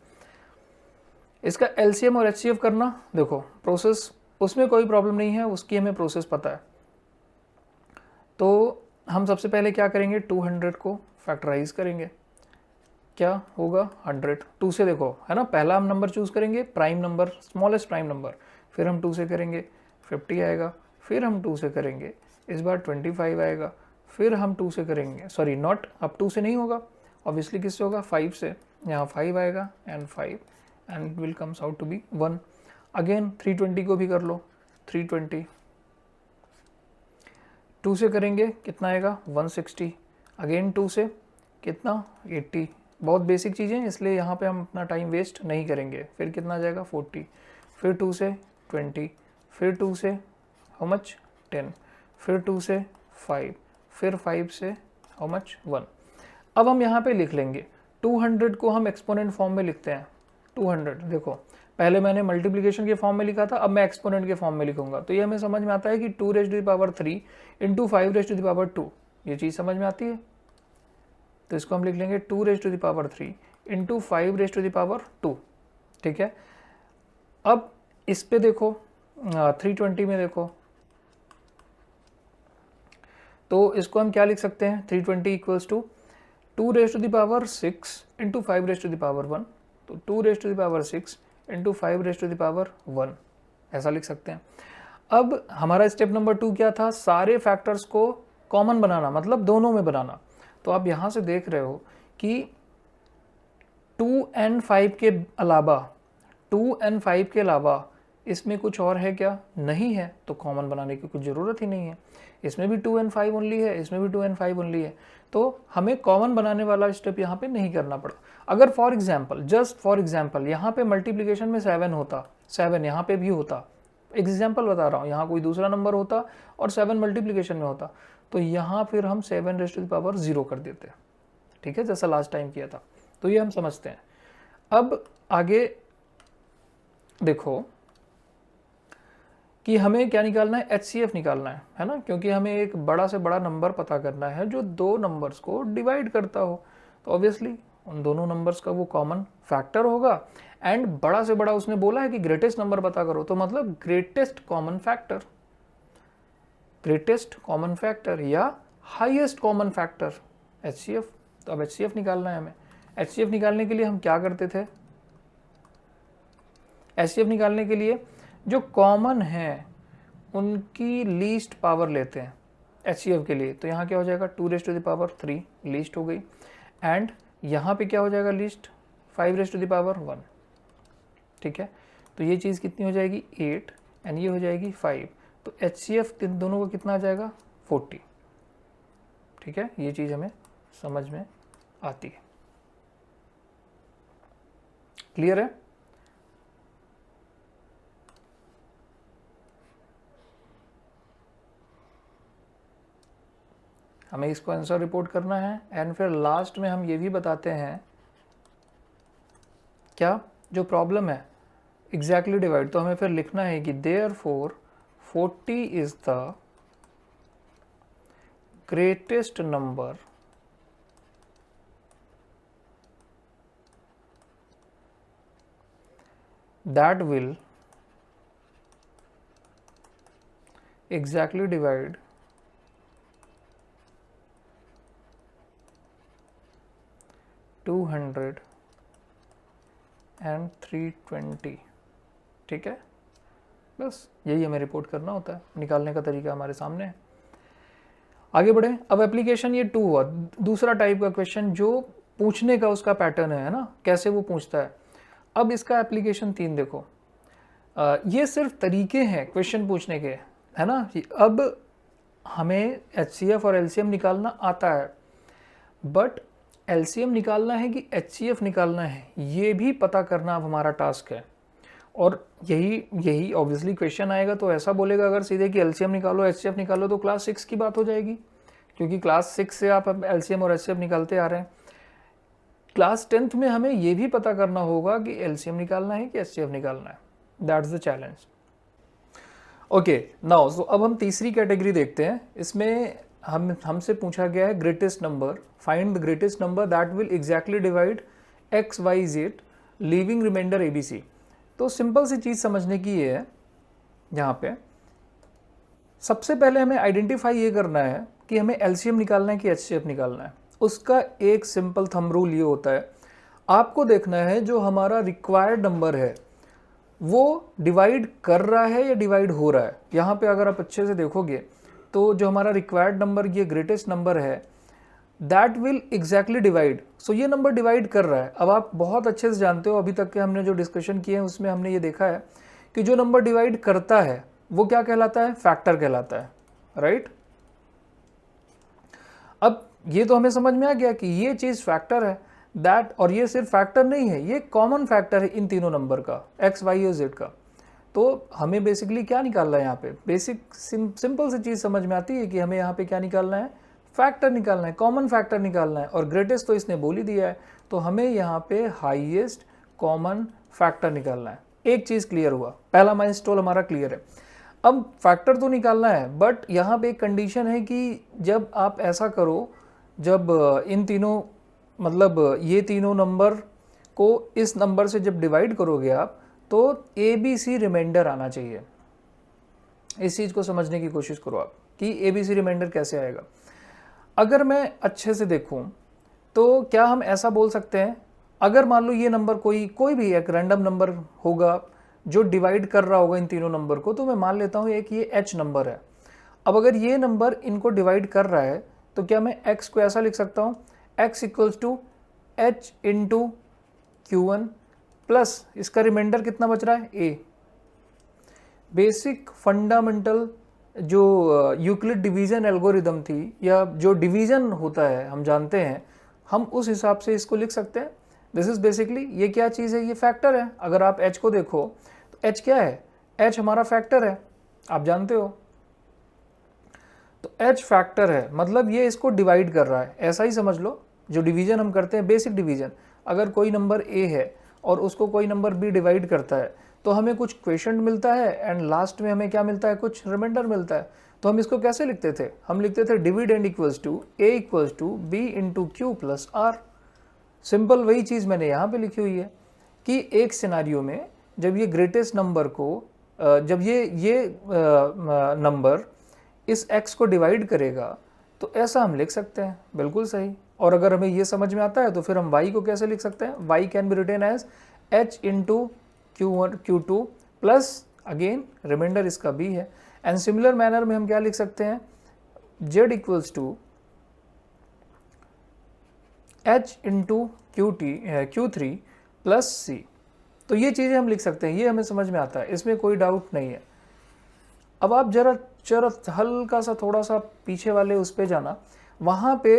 इसका LCM और HCF करना, देखो प्रोसेस उसमें कोई प्रॉब्लम नहीं है, उसकी हमें प्रोसेस पता है। तो हम सबसे पहले क्या करेंगे, 200 को फैक्टराइज करेंगे, क्या होगा 100। 2 से देखो है ना, पहला हम नंबर चूज करेंगे prime number, smallest prime number, फिर हम 2 से करेंगे 50 आएगा, फिर हम 2 से करेंगे इस बार 25 आएगा, फिर हम 2 से करेंगे, सॉरी नॉट, अब 2 से नहीं होगा ऑब्वियसली, किससे होगा, 5 से, यहाँ 5 आएगा and 5 and will comes out to be 1। Again 320 को भी कर लो, 320, 2 से करेंगे कितना आएगा 160, अगेन 2 से कितना 80। बहुत बेसिक चीज़ें, इसलिए यहाँ पे हम अपना टाइम वेस्ट नहीं करेंगे। फिर कितना आ जाएगा 40, फिर 2 से 20, फिर 2 से हाउ मच 10, फिर 2 से 5, फिर 5 से हाउ मच 1। अब हम यहाँ पे लिख लेंगे 200 को हम एक्सपोनेंट फॉर्म में लिखते हैं। 200 देखो, पहले मैंने मल्टीप्लिकेशन के फॉर्म में लिखा था, अब मैं एक्सपोनेंट के फॉर्म में लिखूंगा। तो ये हमें समझ में आता है कि 2⁻³ इंटू 5⁻², ये चीज़ समझ में आती है। तो इसको हम लिख लेंगे 2⁻³ इंटू 5⁻², ठीक है। अब इस पे देखो 320 में देखो, तो इसको हम क्या लिख सकते हैं, 320 इक्वल्स टू 2⁻6 इंटू 5⁻1, तो 2⁻6 इंटू 5⁻1 ऐसा लिख सकते हैं। अब हमारा स्टेप नंबर 2 क्या था, सारे फैक्टर्स को कॉमन बनाना, मतलब दोनों में बनाना। तो आप यहाँ से देख रहे हो कि 2 and 5 के अलावा, 2 and 5 के अलावा इसमें कुछ और है क्या, नहीं है, तो कॉमन बनाने की कुछ ज़रूरत ही नहीं है। इसमें भी 2 and 5 ओनली है, इसमें भी 2 and 5 ओनली है, तो हमें कॉमन बनाने वाला स्टेप यहाँ पे नहीं करना पड़ा। अगर for example, just for example, यहाँ पे मल्टीप्लिकेशन में 7 होता, 7 यहाँ पे भी होता, एग्जाम्पल बता रहा हूँ, यहाँ कोई दूसरा नंबर होता और 7 मल्टीप्लिकेशन में होता, तो यहाँ फिर हम 7⁻0 कर देते हैं, ठीक है, जैसा लास्ट टाइम किया था। तो ये हम समझते हैं। अब आगे देखो कि हमें क्या निकालना है, HCF निकालना है ना, क्योंकि हमें एक बड़ा से बड़ा नंबर पता करना है जो दो नंबर्स को डिवाइड करता हो। तो ऑब्वियसली उन दोनों नंबर्स का वो कॉमन फैक्टर होगा, एंड बड़ा से बड़ा उसने बोला है कि ग्रेटेस्ट नंबर पता करो, तो मतलब greatest common factor, greatest common factor या हाईएस्ट कॉमन फैक्टर HCF। तो अब HCF निकालना है हमें। HCF निकालने के लिए हम क्या करते थे, HCF निकालने के लिए जो कॉमन है उनकी लीस्ट पावर लेते हैं HCF के लिए। तो यहाँ क्या हो जाएगा 2⁻³ लीस्ट हो गई, एंड यहाँ पे क्या हो जाएगा लीस्ट 5⁻1। ठीक है, तो ये चीज़ कितनी हो जाएगी 8 एंड ये हो जाएगी 5। तो HCF इन दोनों को कितना आ जाएगा 40। ठीक है, ये चीज़ हमें समझ में आती है। क्लियर है? हमें इसको आंसर रिपोर्ट करना है, एंड फिर लास्ट में हम ये भी बताते हैं क्या जो प्रॉब्लम है एग्जैक्टली डिवाइड। तो हमें फिर लिखना है कि therefore 40 is the greatest number that will exactly divide (200 and 320). ठीक है, बस यही हमें रिपोर्ट करना होता है। निकालने का तरीका हमारे सामने है। आगे बढ़े। अब एप्लीकेशन ये 2 हुआ। दूसरा टाइप का क्वेश्चन जो पूछने का उसका पैटर्न है ना, कैसे वो पूछता है। अब इसका एप्लीकेशन 3 देखो। ये सिर्फ तरीके हैं क्वेश्चन पूछने के, है ना। अब हमें HCF और LCM निकालना आता है, बट LCM निकालना है कि HCF निकालना है ये भी पता करना अब हमारा टास्क है। और यही ऑब्वियसली क्वेश्चन आएगा तो ऐसा बोलेगा अगर सीधे कि LCM निकालो HCF निकालो तो क्लास 6 की बात हो जाएगी, क्योंकि क्लास 6 से आप LCM और HCF निकालते आ रहे हैं। क्लास 10th में हमें ये भी पता करना होगा कि LCM निकालना है कि HCF निकालना है। That's the challenge. Okay now so अब हम तीसरी कैटेगरी देखते हैं। इसमें हमसे पूछा गया है greatest number, find the greatest number that will exactly divide x, y, z leaving reminder ABC। तो सिंपल सी चीज़ समझने की ये है, यहाँ पे सबसे पहले हमें आइडेंटिफाई ये करना है कि हमें LCM निकालना है कि HCF निकालना है। उसका एक सिंपल थंब रूल ये होता है, आपको देखना है जो हमारा रिक्वायर्ड नंबर है वो डिवाइड कर रहा है या डिवाइड हो रहा है। यहाँ पे अगर आप अच्छे से देखोगे तो जो हमारा रिक्वायर्ड नंबर ये ग्रेटेस्ट नंबर है दैट विल एग्जैक्टली डिवाइड। सो ये नंबर डिवाइड कर रहा है। अब आप बहुत अच्छे से जानते हो, अभी तक के हमने जो डिस्कशन किए हैं उसमें हमने ये देखा है कि जो नंबर डिवाइड करता है वो क्या कहलाता है, फैक्टर कहलाता है, राइट। अब ये तो हमें समझ में आ गया कि ये चीज़ फैक्टर है दैट, और ये सिर्फ फैक्टर नहीं है, ये कॉमन फैक्टर है इन तीनों नंबर का, x, y और z का। तो हमें बेसिकली क्या निकालना है यहाँ पे, बेसिक सिंपल सी चीज़ समझ में आती है कि हमें यहाँ पे क्या निकालना है, फैक्टर निकालना है, कॉमन फैक्टर निकालना है। और ग्रेटेस्ट तो इसने बोल ही दिया है, तो हमें यहाँ पे हाईएस्ट कॉमन फैक्टर निकालना है। एक चीज़ क्लियर हुआ, पहला माइलस्टोन हमारा क्लियर है। अब फैक्टर तो निकालना है, बट यहाँ पे एक कंडीशन है कि जब आप ऐसा करो, जब इन तीनों मतलब ये तीनों नंबर को इस नंबर से जब डिवाइड करोगे आप, तो ABC रिमाइंडर आना चाहिए। इस चीज़ को समझने की कोशिश करो आप कि ABC रिमाइंडर कैसे आएगा। अगर मैं अच्छे से देखूं तो क्या हम ऐसा बोल सकते हैं, अगर मान लो ये नंबर कोई भी एक रैंडम नंबर होगा जो डिवाइड कर रहा होगा इन तीनों नंबर को, तो मैं मान लेता हूँ एक ये H नंबर है। अब अगर ये नंबर इनको डिवाइड कर रहा है तो क्या मैं x को ऐसा लिख सकता हूँ, x equals to H into Q1 plus इसका रिमाइंडर कितना बच रहा है A। बेसिक फंडामेंटल जो यूक्लिड डिवीजन एल्गोरिदम थी, या जो डिवीजन होता है हम जानते हैं, हम उस हिसाब से इसको लिख सकते हैं। दिस इज बेसिकली ये क्या चीज़ है, ये फैक्टर है। अगर आप H को देखो तो H क्या है, H हमारा फैक्टर है, आप जानते हो। तो H फैक्टर है, मतलब ये इसको डिवाइड कर रहा है, ऐसा ही समझ लो। जो डिवीजन हम करते हैं बेसिक डिवीजन, अगर कोई नंबर A है और उसको कोई नंबर B डिवाइड करता है तो हमें कुछ क्वेश्चन मिलता है एंड लास्ट में हमें क्या मिलता है, कुछ रिमाइंडर मिलता है। तो हम इसको कैसे लिखते थे, हम लिखते थे dividend equals to a equals to b into q plus r. Simple वही चीज़ मैंने यहाँ पे लिखी हुई है कि एक सिनारियो में जब ये ग्रेटेस्ट नंबर को जब ये नंबर इस x को डिवाइड करेगा तो ऐसा हम लिख सकते हैं, बिल्कुल सही। और अगर हमें ये समझ में आता है तो फिर हम y को कैसे लिख सकते हैं, y can be written as h into Q2 plus again reminder इसका b है। एंड सिमिलर मैनर में हम क्या लिख सकते हैं, z equals to h into Q3 plus c। तो ये चीज़ें हम लिख सकते हैं, ये हमें समझ में आता है, इसमें कोई डाउट नहीं है। अब आप जरा हल्का सा थोड़ा सा पीछे वाले उस पे जाना, वहाँ पे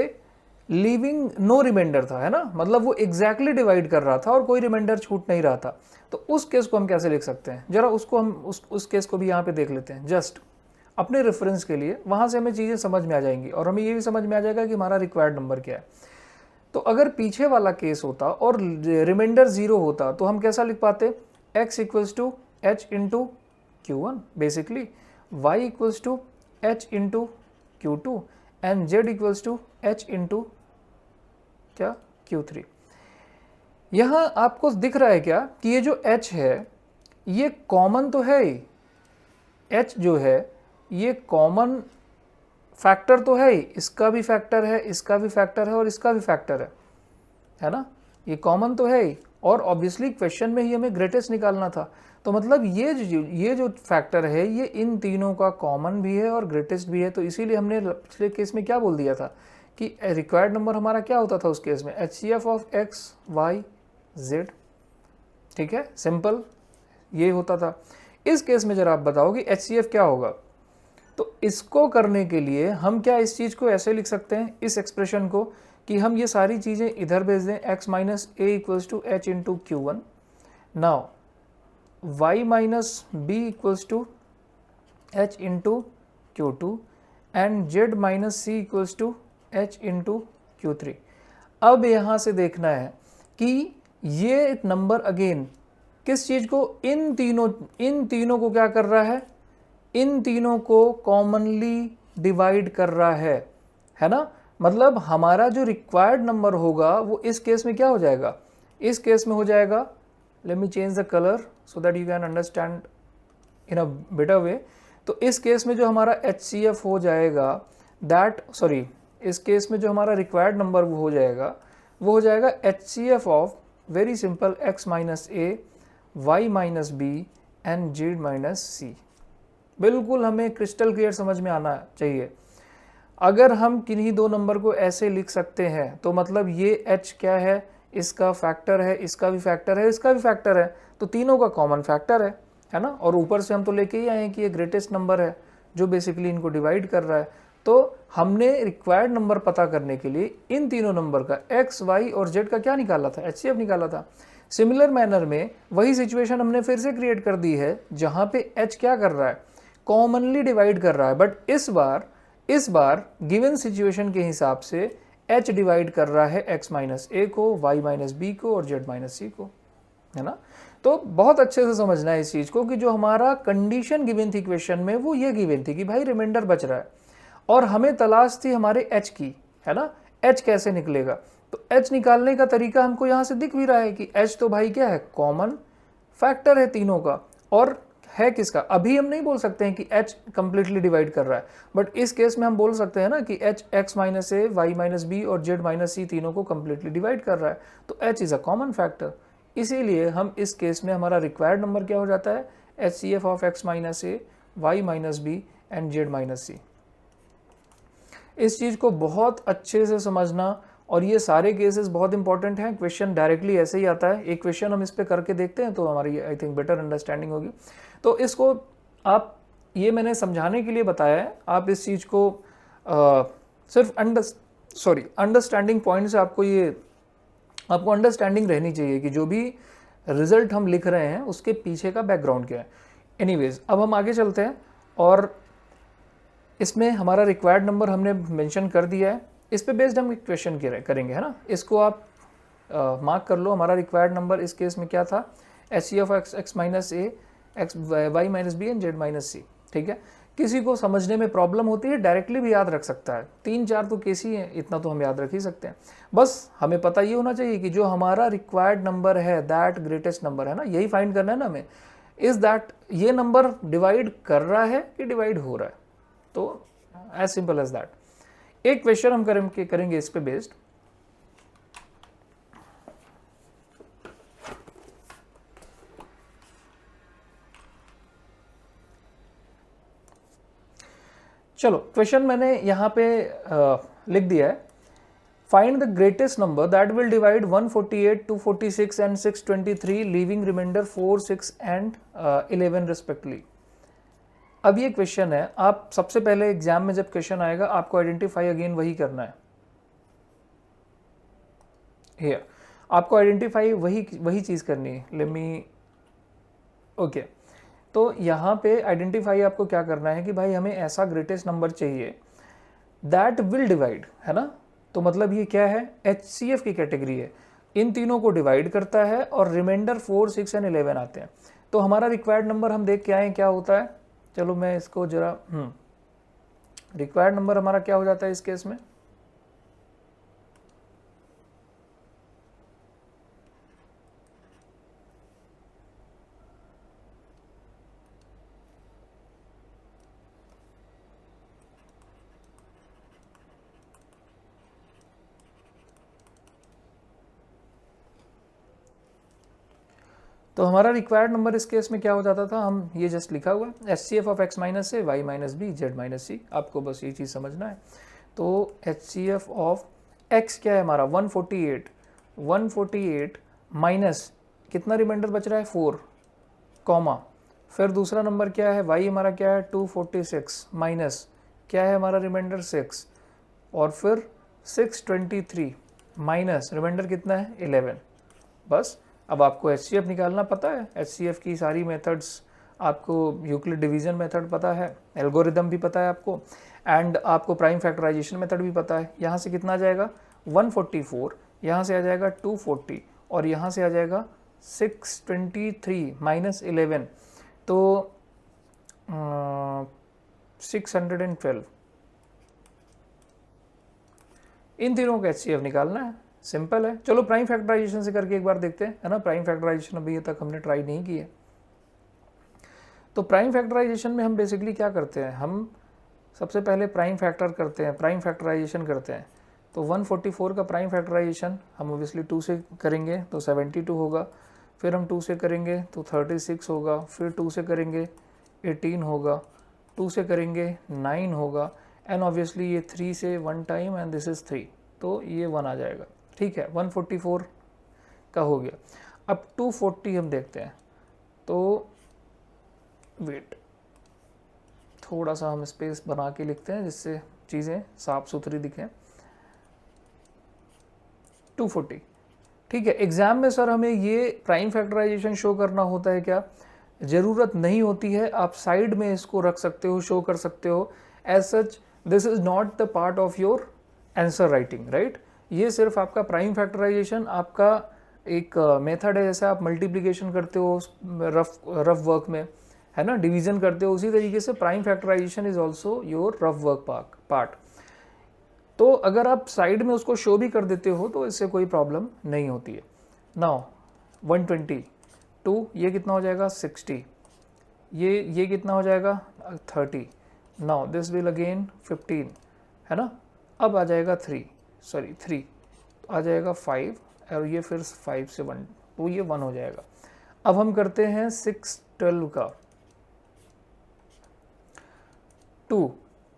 लीविंग नो रिमाइंडर था, है ना, मतलब वो एग्जैक्टली डिवाइड कर रहा था और कोई रिमाइंडर छूट नहीं रहा था। तो उस केस को हम कैसे लिख सकते हैं, जरा उसको हम उस केस को भी यहाँ पे देख लेते हैं जस्ट अपने रेफरेंस के लिए। वहाँ से हमें चीज़ें समझ में आ जाएंगी और हमें ये भी समझ में आ जाएगा कि हमारा रिक्वायर्ड नंबर क्या है। तो अगर पीछे वाला केस होता और रिमाइंडर 0 होता तो हम कैसा लिख पाते, x equals to h into Q1 basically, y equals to h into Q2 and z equals to h into क्या Q3। यहाँ आपको दिख रहा है क्या कि ये जो h है ये कॉमन तो है ही, h जो है ये कॉमन फैक्टर तो है ही, इसका भी फैक्टर है, इसका भी फैक्टर है और इसका भी फैक्टर है ना, ये कॉमन तो है ही। और ऑब्वियसली क्वेश्चन में ही हमें ग्रेटेस्ट निकालना था, तो मतलब ये जो फैक्टर है ये इन तीनों का कॉमन भी है और ग्रेटेस्ट भी है। तो इसीलिए हमने पिछले केस में क्या बोल दिया था कि रिक्वायर्ड नंबर हमारा क्या होता था उस केस में, HCF of x y z। ठीक है, सिंपल ये होता था। इस केस में जरा आप बताओ कि HCF क्या होगा। तो इसको करने के लिए हम क्या इस चीज़ को ऐसे लिख सकते हैं, इस एक्सप्रेशन को, कि हम ये सारी चीज़ें इधर भेज दें, x minus a equals to h into Q1, now y minus b equals to h into Q2 and z minus c equals to h into Q3। अब यहाँ से देखना है कि ये नंबर अगेन किस चीज़ को, इन तीनों को क्या कर रहा है, इन तीनों को कॉमनली डिवाइड कर रहा है ना। मतलब हमारा जो रिक्वायर्ड नंबर होगा वो इस केस में क्या हो जाएगा, इस केस में हो जाएगा, let me change the colour so that you can understand in a better way. तो इस केस में जो हमारा HCF हो जाएगा इस केस में जो हमारा रिक्वायर्ड नंबर वो हो जाएगा HCF of very simple x minus A, y minus B and z minus C. बिल्कुल हमें क्रिस्टल क्लियर समझ में आना चाहिए। अगर हम किन्हीं दो नंबर को ऐसे लिख सकते हैं तो मतलब ये h क्या है, इसका फैक्टर है, इसका भी फैक्टर है, इसका भी फैक्टर है, तो तीनों का कॉमन फैक्टर है ना। और ऊपर से हम तो लेके ही आए हैं कि ये ग्रेटेस्ट नंबर है जो बेसिकली इनको डिवाइड कर रहा है। तो हमने रिक्वायर्ड नंबर पता करने के लिए इन तीनों नंबर का x, y और z का क्या निकाला था, HCF निकाला था। सिमिलर मैनर में वही सिचुएशन हमने फिर से क्रिएट कर दी है जहाँ पे h क्या कर रहा है, कॉमनली डिवाइड कर रहा है, बट इस बार गिवन सिचुएशन के हिसाब से h डिवाइड कर रहा है x माइनस ए को, y माइनस बी को और z माइनस सी को, है ना। तो बहुत अच्छे से समझना है इस चीज़ को कि जो हमारा कंडीशन गिवन थी क्वेश्चन में वो ये गिवन थी कि भाई रिमाइंडर बच रहा है और हमें तलाश थी हमारे h की, है ना। h कैसे निकलेगा, तो h निकालने का तरीका हमको यहाँ से दिख भी रहा है कि h तो भाई क्या है, कॉमन फैक्टर है तीनों का, और है किसका, अभी हम नहीं बोल सकते हैं कि h कंप्लीटली डिवाइड कर रहा है, बट इस केस में हम बोल सकते हैं ना कि h x minus A, y minus B और z माइनस सी तीनों को कंप्लीटली डिवाइड कर रहा है, तो h is a common factor. इसीलिए हम इस केस में हमारा रिक्वायर्ड नंबर क्या हो जाता है, HCF of x minus A, y minus B and z minus C. इस चीज़ को बहुत अच्छे से समझना, और ये सारे केसेस बहुत इंपॉर्टेंट हैं। क्वेश्चन डायरेक्टली ऐसे ही आता है, एक क्वेश्चन हम इस पे करके देखते हैं तो हमारी आई थिंक बेटर अंडरस्टैंडिंग होगी। तो इसको आप, ये मैंने समझाने के लिए बताया है, आप इस चीज़ को सिर्फ अंडरस्टैंडिंग पॉइंट से आपको अंडरस्टैंडिंग रहनी चाहिए कि जो भी रिजल्ट हम लिख रहे हैं उसके पीछे का बैकग्राउंड क्या है। एनीवेज, अब हम आगे चलते हैं और इसमें हमारा रिक्वायर्ड नंबर हमने मेंशन कर दिया है, इस पे बेस्ड हम एक क्वेश्चन करेंगे, है ना। इसको आप मार्क कर लो, हमारा रिक्वायर्ड नंबर इस केस में क्या था, H C of X X minus A X Y minus B and Z minus C. ठीक है, किसी को समझने में प्रॉब्लम होती है डायरेक्टली भी याद रख सकता है, 3-4 तो केस ही है, इतना तो हम याद रख ही सकते हैं। बस हमें पता ये होना चाहिए कि जो हमारा रिक्वायर्ड नंबर है दैट ग्रेटेस्ट नंबर है ना, यही फाइंड करना है ना हमें, इज दैट ये नंबर डिवाइड कर रहा है कि डिवाइड हो रहा है। तो एज सिंपल एज दैट। एक क्वेश्चन हम करेंगे इस पे बेस्ड। चलो क्वेश्चन मैंने यहाँ पे लिख दिया है, find the greatest number that will divide 148, 246 and 623 leaving reminder 4, 6 and 11 respectively. अब ये क्वेश्चन है, आप सबसे पहले एग्जाम में जब क्वेश्चन आएगा आपको आइडेंटिफाई अगेन वही करना है। हियर आपको आइडेंटिफाई वही चीज करनी है। लेट मी ओके, तो यहाँ पे आइडेंटिफाई आपको क्या करना है कि भाई हमें ऐसा ग्रेटेस्ट नंबर चाहिए दैट विल डिवाइड, है ना। तो मतलब ये क्या है, HCF की कैटेगरी है, इन तीनों को डिवाइड करता है और रिमाइंडर 4, 6 एंड 11 आते हैं। तो हमारा रिक्वायर्ड नंबर हम देख के आए क्या होता है। चलो मैं इसको जरा रिक्वायर्ड नंबर हमारा क्या हो जाता है इस केस में, तो हमारा रिक्वायर्ड नंबर इस केस में क्या हो जाता था, हम ये जस्ट लिखा हुआ है HCF of X minus A Y minus B Z minus C. आपको बस ये चीज़ समझना है। तो HCF ऑफ एक्स क्या है हमारा 148 माइनस कितना रिमाइंडर बच रहा है 4 कॉमा, फिर दूसरा नंबर क्या है वाई हमारा क्या है 246 माइनस क्या है हमारा रिमाइंडर 6 और फिर 623 माइनस रिमाइंडर कितना है 11। बस अब आपको HCF निकालना पता है, HCF की सारी मेथड्स आपको, यूक्लिड डिवीजन मेथड पता है, एल्गोरिदम भी पता है आपको, एंड आपको प्राइम फैक्टराइजेशन मेथड भी पता है। यहाँ से कितना आ जाएगा 144, यहाँ से आ जाएगा 240 और यहाँ से आ जाएगा 623 माइनस 11 तो 612। इन तीनों का HCF निकालना है, सिंपल है। चलो प्राइम फैक्टराइजेशन से करके एक बार देखते हैं, है ना। प्राइम फैक्टराइजेशन अभी तक हमने ट्राई नहीं की है। तो प्राइम फैक्टराइजेशन में हम बेसिकली क्या करते हैं, हम सबसे पहले प्राइम फैक्टर करते हैं, प्राइम फैक्टराइजेशन करते हैं। तो 144 का प्राइम फैक्टराइजेशन हम ओबियसली 2 से करेंगे तो 72 होगा, फिर हम 2 से करेंगे तो 36 होगा, फिर 2 से करेंगे 18 होगा, 2 से करेंगे 9 होगा, एंड ऑब्वियसली ये 3 से 1 टाइम एंड दिस इज 3, तो ये 1 आ जाएगा। ठीक है, 144 का हो गया। अब 240 हम देखते हैं, तो वेट थोड़ा सा हम स्पेस बना के लिखते हैं जिससे चीज़ें साफ सुथरी दिखें। 240 ठीक है। एग्जाम में सर हमें ये प्राइम फैक्टराइजेशन शो करना होता है क्या, ज़रूरत नहीं होती है, आप साइड में इसको रख सकते हो, शो कर सकते हो। As such this is not the part of your answer writing, right. ये सिर्फ आपका प्राइम फैक्टराइजेशन आपका एक मेथड है, जैसे आप मल्टीप्लिकेशन करते हो रफ वर्क में, है ना, डिवीजन करते हो, उसी तरीके से prime factorization is also your rough work part. तो अगर आप साइड में उसको शो भी कर देते हो तो इससे कोई प्रॉब्लम नहीं होती है। नाउ 122 ये कितना हो जाएगा 60, ये कितना हो जाएगा 30, नाउ दिस विल अगेन 15, है ना। अब आ जाएगा 3 आ जाएगा 5 और ये फिर 5 से 1 तो ये 1 हो जाएगा। अब हम करते हैं 612 का 2,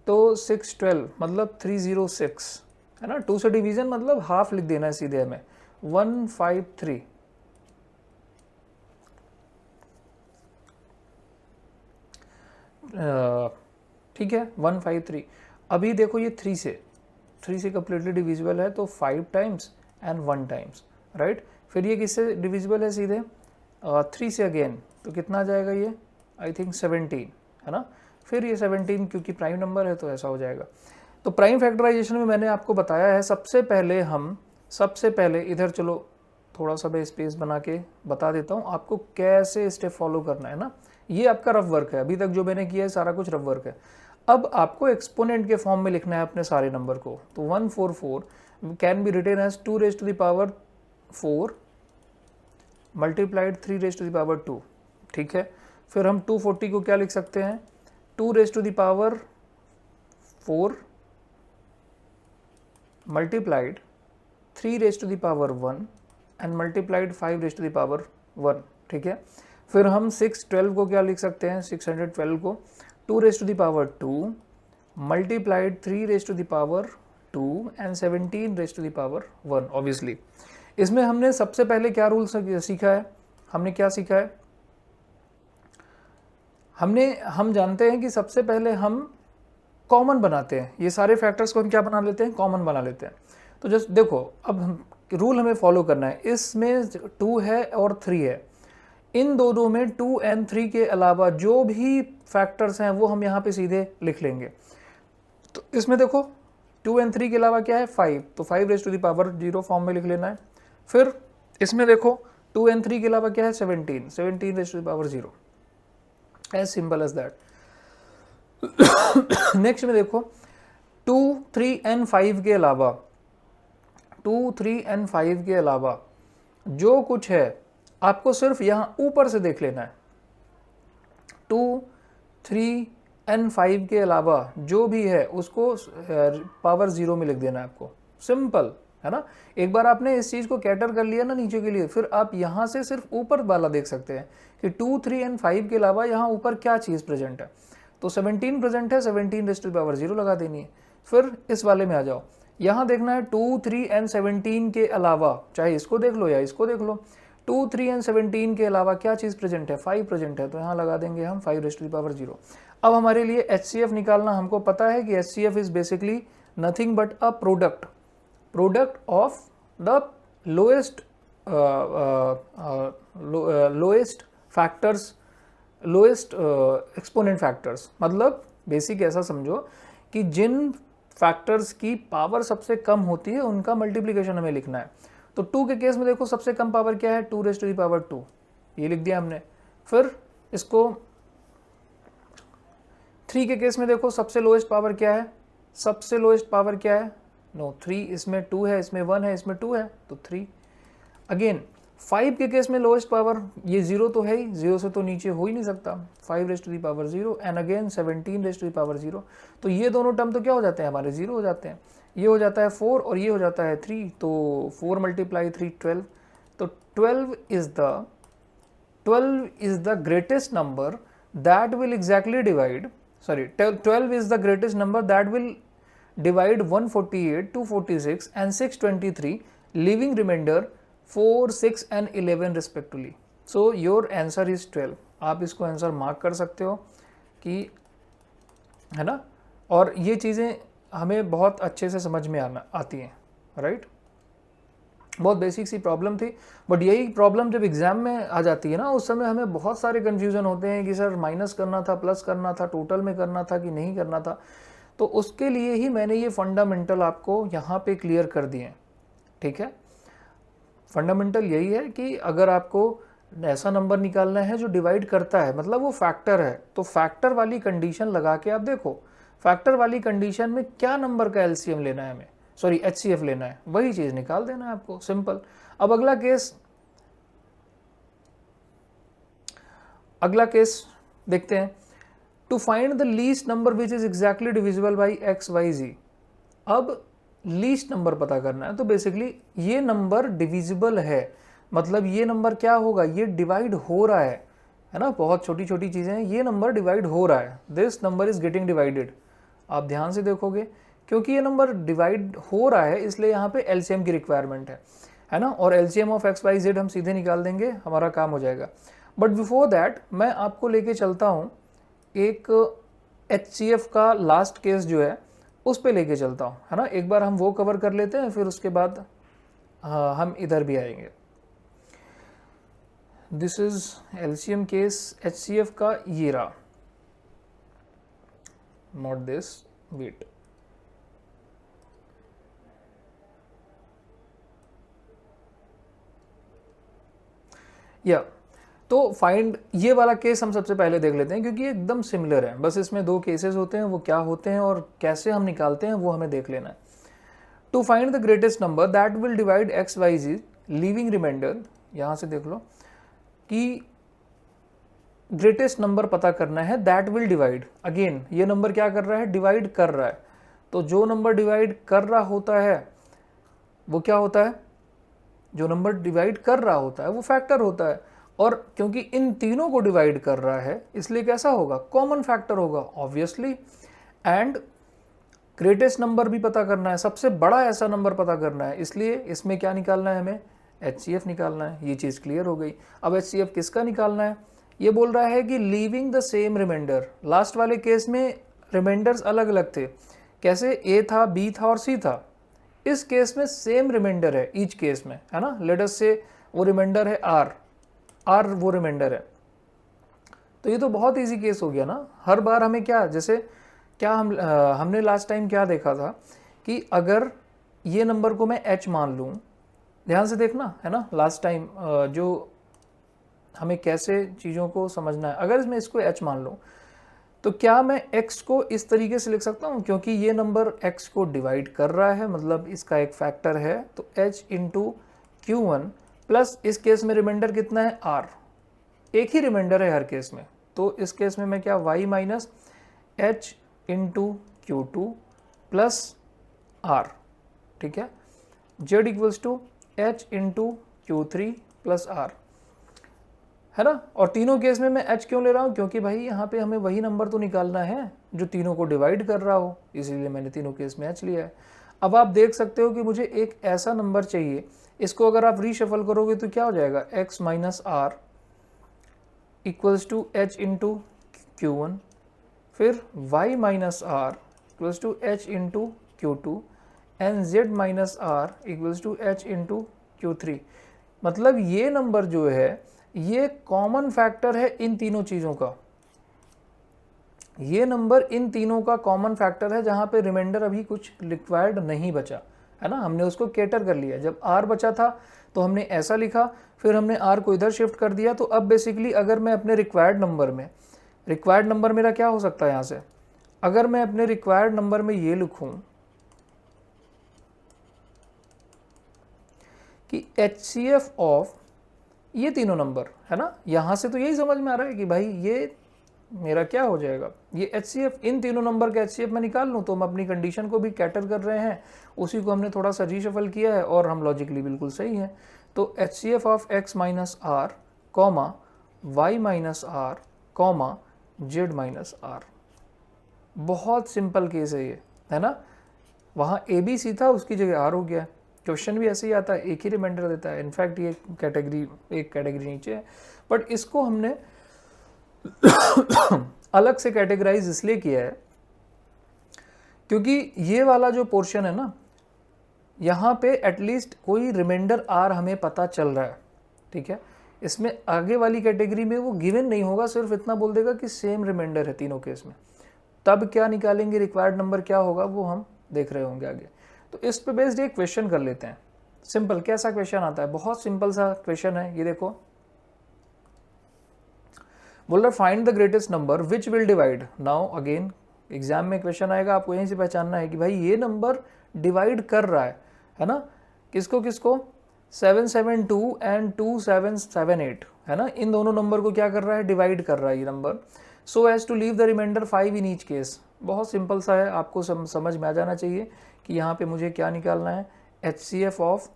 तो 612 मतलब 306, है ना। 2 से डिवीजन मतलब हाफ लिख देना है सीधे हमें, 153। ठीक है 153। अभी देखो ये 3 से कंप्लीटली डिविजिबल है तो 5 टाइम्स एंड 1 टाइम्स, राइट। फिर ये किससे डिविजिबल है सीधे 3 से अगेन, तो कितना आ जाएगा ये आई थिंक 17, है ना। फिर ये 17 क्योंकि प्राइम नंबर है तो ऐसा हो जाएगा। तो प्राइम फैक्टराइजेशन में मैंने आपको बताया है सबसे पहले इधर चलो थोड़ा सा मैं स्पेस बना के बता देता हूँ आपको कैसे स्टेप फॉलो करना है ना। ये आपका रफ वर्क है, अभी तक जो मैंने किया है सारा कुछ रफ वर्क है। अब आपको एक्सपोनेंट के फॉर्म में लिखना है अपने सारे नंबर को। तो 144 can be written as 2 raise to the power 4 multiplied 3 raise to the power 2, ठीक है। फिर हम 240 को क्या लिख सकते हैं, 2 raise to the power 4 multiplied 3 raise to the power 1 and multiplied 5 raise to the power 1, ठीक है। फिर हम 612 को क्या लिख सकते हैं, 612 को 2 raise to the power 2 multiplied 3 raise to the power 2 and 17 raise to the power 1। Obviously इसमें हमने सबसे पहले क्या रूल सीखा है, हमने क्या सीखा है, हम जानते हैं कि सबसे पहले हम कॉमन बनाते हैं, ये सारे फैक्टर्स को हम क्या बना लेते हैं, कॉमन बना लेते हैं। तो जस्ट देखो, अब हम रूल हमें फॉलो करना है। इसमें 2 है और 3 है, इन दोनों में 2 एंड 3 के अलावा जो भी फैक्टर्स हैं वो हम यहाँ पे सीधे लिख लेंगे। तो इसमें देखो 2 एंड 3 के अलावा क्या है, 5, तो 5 raise to the power 0 form में लिख लेना है। फिर इसमें देखो 2 एंड 3 के अलावा क्या है, 17 raise to the power 0, as simple as that. Next में देखो 2, 3 एंड 5 के अलावा 2, 3 एंड 5 के अलावा जो कुछ है आपको सिर्फ यहाँ ऊपर से देख लेना है। 2, 3 एंड 5 के अलावा जो भी है उसको पावर 0 में लिख देना है आपको, सिंपल है ना। एक बार आपने इस चीज़ को कैटर कर लिया ना नीचे के लिए, फिर आप यहाँ से सिर्फ ऊपर वाला देख सकते हैं कि 2, 3 एंड 5 के अलावा यहाँ ऊपर क्या चीज़ प्रेजेंट है। तो 17 प्रेजेंट है, 17 रेज़ टू द पावर 0 लगा देनी है। फिर इस वाले में आ जाओ, यहाँ देखना है 2, 3 एंड 17 के अलावा, चाहे इसको देख लो या इसको देख लो, 2, 3 एंड 17 के अलावा क्या चीज़ प्रेजेंट है, 5 प्रेजेंट है, तो यहाँ लगा देंगे हम 5 रेज़ टू द पावर 0। अब हमारे लिए HCF निकालना, हमको पता है कि HCF is basically nothing but a product of the lowest factors, lowest exponent factors. मतलब बेसिक ऐसा समझो कि जिन फैक्टर्स की पावर सबसे कम होती है उनका मल्टीप्लिकेशन हमें लिखना है। तो 2 के केस में देखो सबसे कम पावर क्या है, 2 रेज़ टू द पावर 2, ये लिख दिया हमने। फिर इसको 3 के केस में देखो सबसे लोएस्ट पावर क्या है, सबसे लोएस्ट पावर क्या है, नो 3, इसमें 2 है, इसमें 1 है, इसमें 2 है, तो 3। अगेन 5 के केस में लोएस्ट पावर, ये 0 तो है ही, 0 से तो नीचे हो ही नहीं सकता, 5 raise to the power 0 and again 17 raise to the power 0। तो ये दोनों टर्म तो क्या हो जाते हैं हमारे, 0 हो जाते हैं। ये हो जाता है 4 और ये हो जाता है 3, तो 4 मल्टीप्लाई 3 12। तो 12 is the greatest number that will exactly divide, sorry 12 is the greatest number that will divide 148, 246 and 623, leaving remainder 4, 6 and 11 respectively. So your answer is 12। आप इसको आंसर मार्क कर सकते हो कि, है ना। और ये चीज़ें हमें बहुत अच्छे से समझ में आती हैं, राइट। बहुत बेसिक सी प्रॉब्लम थी, बट यही प्रॉब्लम जब एग्जाम में आ जाती है ना, उस समय हमें बहुत सारे कन्फ्यूज़न होते हैं कि सर माइनस करना था, प्लस करना था, टोटल में करना था कि नहीं करना था। तो उसके लिए ही मैंने ये फंडामेंटल आपको यहाँ पे क्लियर कर दिए, ठीक है। फंडामेंटल यही है कि अगर आपको ऐसा नंबर निकालना है जो डिवाइड करता है, मतलब वो फैक्टर है, तो फैक्टर वाली कंडीशन लगा के आप देखो, फैक्टर वाली कंडीशन में क्या नंबर का एलसीएम लेना है हमें, सॉरी HCF लेना है, वही चीज़ निकाल देना है आपको, सिंपल। अब अगला केस देखते हैं। To find the least number which is exactly divisible by XYZ। अब लीस्ट नंबर पता करना है, तो बेसिकली ये नंबर डिविजिबल है, मतलब ये नंबर क्या होगा, ये डिवाइड हो रहा है ना। बहुत छोटी छोटी चीज़ें हैं, ये नंबर डिवाइड हो रहा है, this number is getting divided. आप ध्यान से देखोगे, क्योंकि ये नंबर डिवाइड हो रहा है इसलिए यहाँ पे एलसीएम की रिक्वायरमेंट है ना। और एलसीएम ऑफ XYZ हम सीधे निकाल देंगे, हमारा काम हो जाएगा। बट बिफोर दैट मैं आपको लेके चलता हूँ एक HCF का लास्ट केस जो है उस पे लेके चलता हूँ, है ना। एक बार हम वो कवर कर लेते हैं, फिर उसके बाद हम इधर भी आएंगे। This is LCM case HCF का, ये रहा, नॉट दिस, वेट, या तो फाइंड, ये वाला केस हम सबसे पहले देख लेते हैं क्योंकि ये एकदम सिमिलर है, बस इसमें दो केसेस होते हैं, वो क्या होते हैं और कैसे हम निकालते हैं वो हमें देख लेना है। To find the greatest number that will divide x y z leaving reminder, यहाँ से देख लो कि ग्रेटेस्ट नंबर पता करना है दैट विल डिवाइड, अगेन ये नंबर क्या कर रहा है, डिवाइड कर रहा है। तो जो नंबर डिवाइड कर रहा होता है वो क्या होता है, जो नंबर डिवाइड कर रहा होता है वो फैक्टर होता है, और क्योंकि इन तीनों को डिवाइड कर रहा है इसलिए कैसा होगा, कॉमन फैक्टर होगा ऑब्वियसली। एंड ग्रेटेस्ट नंबर भी पता करना है, सबसे बड़ा ऐसा नंबर पता करना है, इसलिए इसमें क्या निकालना है, हमें HCF निकालना है। ये चीज़ क्लियर हो गई। अब HCF किसका निकालना है, ये बोल रहा है कि leaving the same reminder. Last वाले केस में रिमाइंडर्स अलग अलग थे, कैसे A था, B था और C था। इस केस में सेम रिमाइंडर है ईच केस में, है ना। लेट अस से वो रिमाइंडर है R वो रिमाइंडर है। तो ये तो बहुत इजी केस हो गया ना। हर बार हमें क्या, जैसे क्या हमने लास्ट टाइम क्या देखा था कि अगर ये नंबर को मैं H मान लूँ, ध्यान से देखना, है ना। लास्ट टाइम जो हमें कैसे चीज़ों को समझना है, अगर मैं इसको H मान लूँ तो क्या मैं x को इस तरीके से लिख सकता हूँ, क्योंकि ये नंबर x को डिवाइड कर रहा है, मतलब इसका एक फैक्टर है, तो h इंटू Q1 प्लस इस केस में रिमाइंडर कितना है, r, एक ही रिमाइंडर है हर केस में। तो इस केस में मैं क्या, y minus h into Q2 plus r, ठीक है, z equals to h into Q3 plus r, है ना। और तीनों केस में मैं h क्यों ले रहा हूँ, क्योंकि भाई यहाँ पे हमें वही नंबर तो निकालना है जो तीनों को डिवाइड कर रहा हो, इसीलिए मैंने तीनों केस में h लिया है। अब आप देख सकते हो कि मुझे एक ऐसा नंबर चाहिए, इसको अगर आप रीशफल करोगे तो क्या हो जाएगा, x minus R equals to h into Q1, फिर y minus R equals to h into Q2 and z minus R equals to h into Q3। मतलब ये नंबर जो है ये कॉमन फैक्टर है इन तीनों चीज़ों का, ये नंबर इन तीनों का कॉमन फैक्टर है, जहाँ पे रिमाइंडर अभी कुछ रिक्वायर्ड नहीं बचा, है ना। हमने उसको कैटर कर लिया, जब r बचा था तो हमने ऐसा लिखा, फिर हमने r को इधर शिफ्ट कर दिया। तो अब बेसिकली अगर मैं अपने रिक्वायर्ड नंबर में, रिक्वायर्ड नंबर मेरा क्या हो सकता है यहाँ से, अगर मैं अपने रिक्वायर्ड नंबर में ये लिखूँ कि HCF ऑफ ये तीनों नंबर, है ना, यहाँ से तो यही समझ में आ रहा है कि भाई ये मेरा क्या हो जाएगा, ये HCF, इन तीनों नंबर का HCF मैं निकाल लूँ तो हम अपनी कंडीशन को भी कैटर कर रहे हैं, उसी को हमने थोड़ा सा रीशफल किया है और हम लॉजिकली बिल्कुल सही है। तो HCF of x minus R comma Y minus R comma Z minus R, बहुत सिंपल केस है ये, है ना। वहाँ ABC था, उसकी जगह R हो गया। क्वेश्चन भी ऐसे ही आता है, एक ही रिमाइंडर देता है। इनफैक्ट ये कैटेगरी, एक कैटेगरी नीचे है, बट इसको हमने अलग से कैटेगराइज इसलिए किया है क्योंकि ये वाला जो पोर्शन है ना, यहाँ पे एटलीस्ट कोई रिमाइंडर R हमें पता चल रहा है, ठीक है। इसमें आगे वाली कैटेगरी में वो गिवन नहीं होगा, सिर्फ इतना बोल देगा कि सेम रिमाइंडर है तीनों केस में। तब क्या निकालेंगे, रिक्वायर्ड नंबर क्या होगा वो हम देख रहे होंगे आगे। तो इस पे बेस्ड एक क्वेश्चन कर लेते हैं, सिंपल। कैसा क्वेश्चन आता है, बहुत सिंपल सा क्वेश्चन है, ये देखो। बोल रहा find the greatest number which will divide. Now again exam में क्वेश्चन आएगा, आपको यहीं से पहचानना है कि भाई ये नंबर डिवाइड कर रहा है ना, किसको किसको, 772 एंड 2778, है ना। इन दोनों नंबर को क्या कर रहा है, डिवाइड कर रहा है ये number, so as to leave the remainder 5 in each case. बहुत सिंपल सा है, आपको समझ में आ जाना चाहिए कि यहाँ पे मुझे क्या निकालना है, HCF ऑफ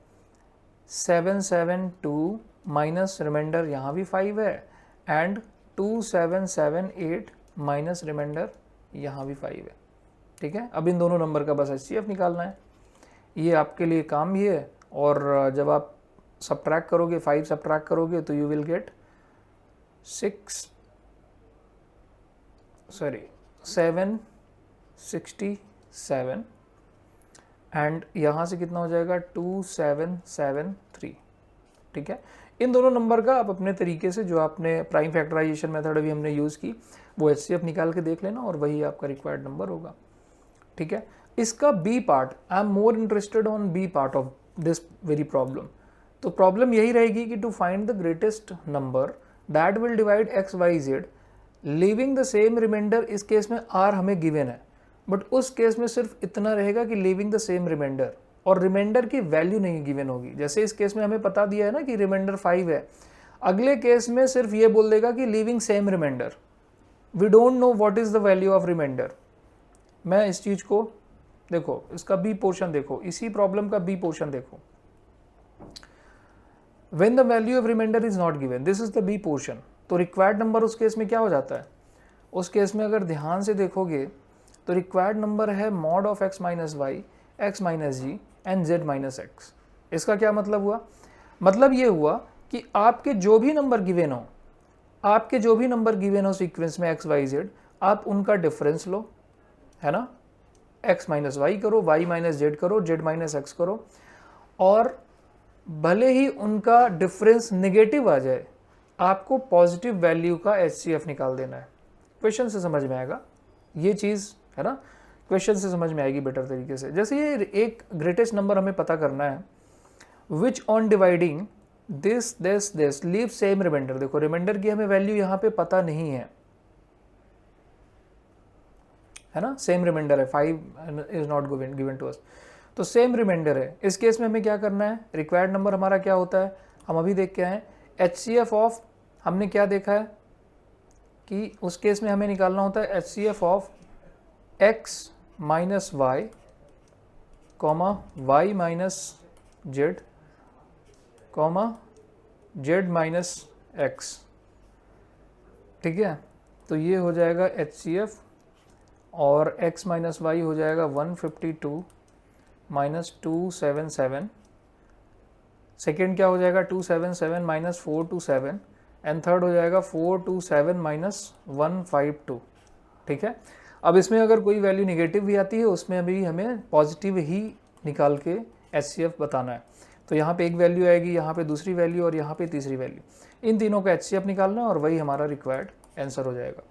772 माइनस रिमाइंडर यहाँ भी 5 है, एंड 2778 माइनस रिमाइंडर यहाँ भी 5 है, ठीक है। अब इन दोनों नंबर का बस HCF निकालना है, ये आपके लिए काम ही है। और जब आप सब्ट्रैक्ट करोगे, 5 सब्ट्रैक्ट करोगे तो यू विल गेट 767 एंड यहाँ से कितना हो जाएगा, 2773, ठीक है। इन दोनों नंबर का आप अपने तरीके से, जो आपने प्राइम फैक्टराइजेशन मेथड अभी हमने यूज़ की, वो HCF निकाल के देख लेना और वही आपका रिक्वायर्ड नंबर होगा, ठीक है। इसका B part, I am more interested on B part of this very problem. तो प्रॉब्लम यही रहेगी कि to find the greatest number that will divide x Y Z leaving the same remainder. इस case में आर हमें given है, but उस case में सिर्फ इतना रहेगा कि लीविंग द सेम रिमाइंडर, और रिमाइंडर की वैल्यू नहीं गिवन होगी। जैसे इस केस में हमें पता दिया है ना कि रिमाइंडर 5 है, अगले केस में सिर्फ ये बोल देगा कि leaving same remainder, we don't know what is the value of remainder. मैं इस चीज को देखो, इसका बी पोर्शन देखो, इसी प्रॉब्लम का बी पोर्शन देखो। When the value of remainder is not given, this is the B portion. तो रिक्वायर्ड नंबर उस केस में क्या हो जाता है? उस केस में अगर ध्यान से देखोगे तो रिक्वायर्ड नंबर है mod of X minus Y, X minus Z and Z minus X. इसका क्या मतलब हुआ? मतलब ये हुआ कि आपके जो भी नंबर गिवन हो, आपके जो भी नंबर गिवन हो सीक्वेंस में एक्स वाई जेड, आप उनका डिफरेंस लो, है ना, एक्स माइनस वाई करो, वाई माइनस जेड करो, जेड माइनस एक्स करो, और भले ही उनका डिफरेंस नेगेटिव आ जाए, आपको पॉजिटिव वैल्यू का एचसीएफ निकाल देना है। क्वेश्चन से समझ में आएगा ये चीज़, है ना, क्वेश्चन से समझ में आएगी बेटर तरीके से। जैसे ये एक ग्रेटेस्ट नंबर हमें पता करना है, which on dividing this leave same remainder. देखो रिमाइंडर की हमें वैल्यू यहाँ पे पता नहीं है ना, सेम रिमाइंडर है, 5 is not given to us, तो सेम रिमाइंडर है। इस केस में हमें क्या करना है? रिक्वायर्ड नंबर हमारा क्या होता है, हम अभी देख के आए, एचसीएफ ऑफ, हमने क्या देखा है कि उस केस में हमें निकालना होता है HCF of X minus Y comma Y minus Z comma Z minus X. ठीक है, तो ये हो जाएगा एचसीएफ, और x माइनस वाई हो जाएगा 152 माइनस 277, सेकेंड क्या हो जाएगा 277 माइनस 427, एंड थर्ड हो जाएगा 427 माइनस 152। ठीक है, अब इसमें अगर कोई वैल्यू निगेटिव भी आती है, उसमें अभी हमें पॉजिटिव ही निकाल के एचसीएफ बताना है। तो यहाँ पे एक वैल्यू आएगी, यहाँ पे दूसरी वैल्यू, और यहाँ पे तीसरी वैल्यू, इन तीनों का एचसीएफ निकालना है, और वही हमारा रिक्वायर्ड आंसर हो जाएगा।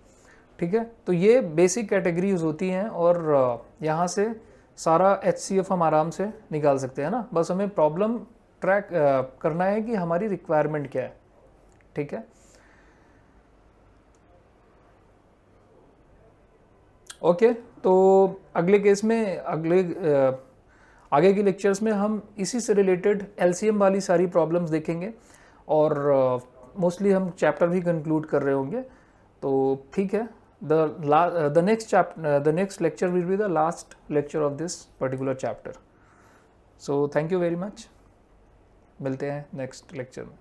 ठीक है, तो ये बेसिक कैटेगरीज होती हैं, और यहाँ से सारा एचसीएफ हम आराम से निकाल सकते हैं ना। बस हमें प्रॉब्लम ट्रैक करना है कि हमारी रिक्वायरमेंट क्या है। ठीक है, ओके, तो अगले केस में आगे के लेक्चर्स में हम इसी से रिलेटेड एलसीएम वाली सारी प्रॉब्लम्स देखेंगे, और मोस्टली हम चैप्टर भी कंक्लूड कर रहे होंगे। तो ठीक है, the next lecture will be the last lecture of this particular chapter. So thank you very much. मिलते हैं नेक्स्ट लेक्चर में।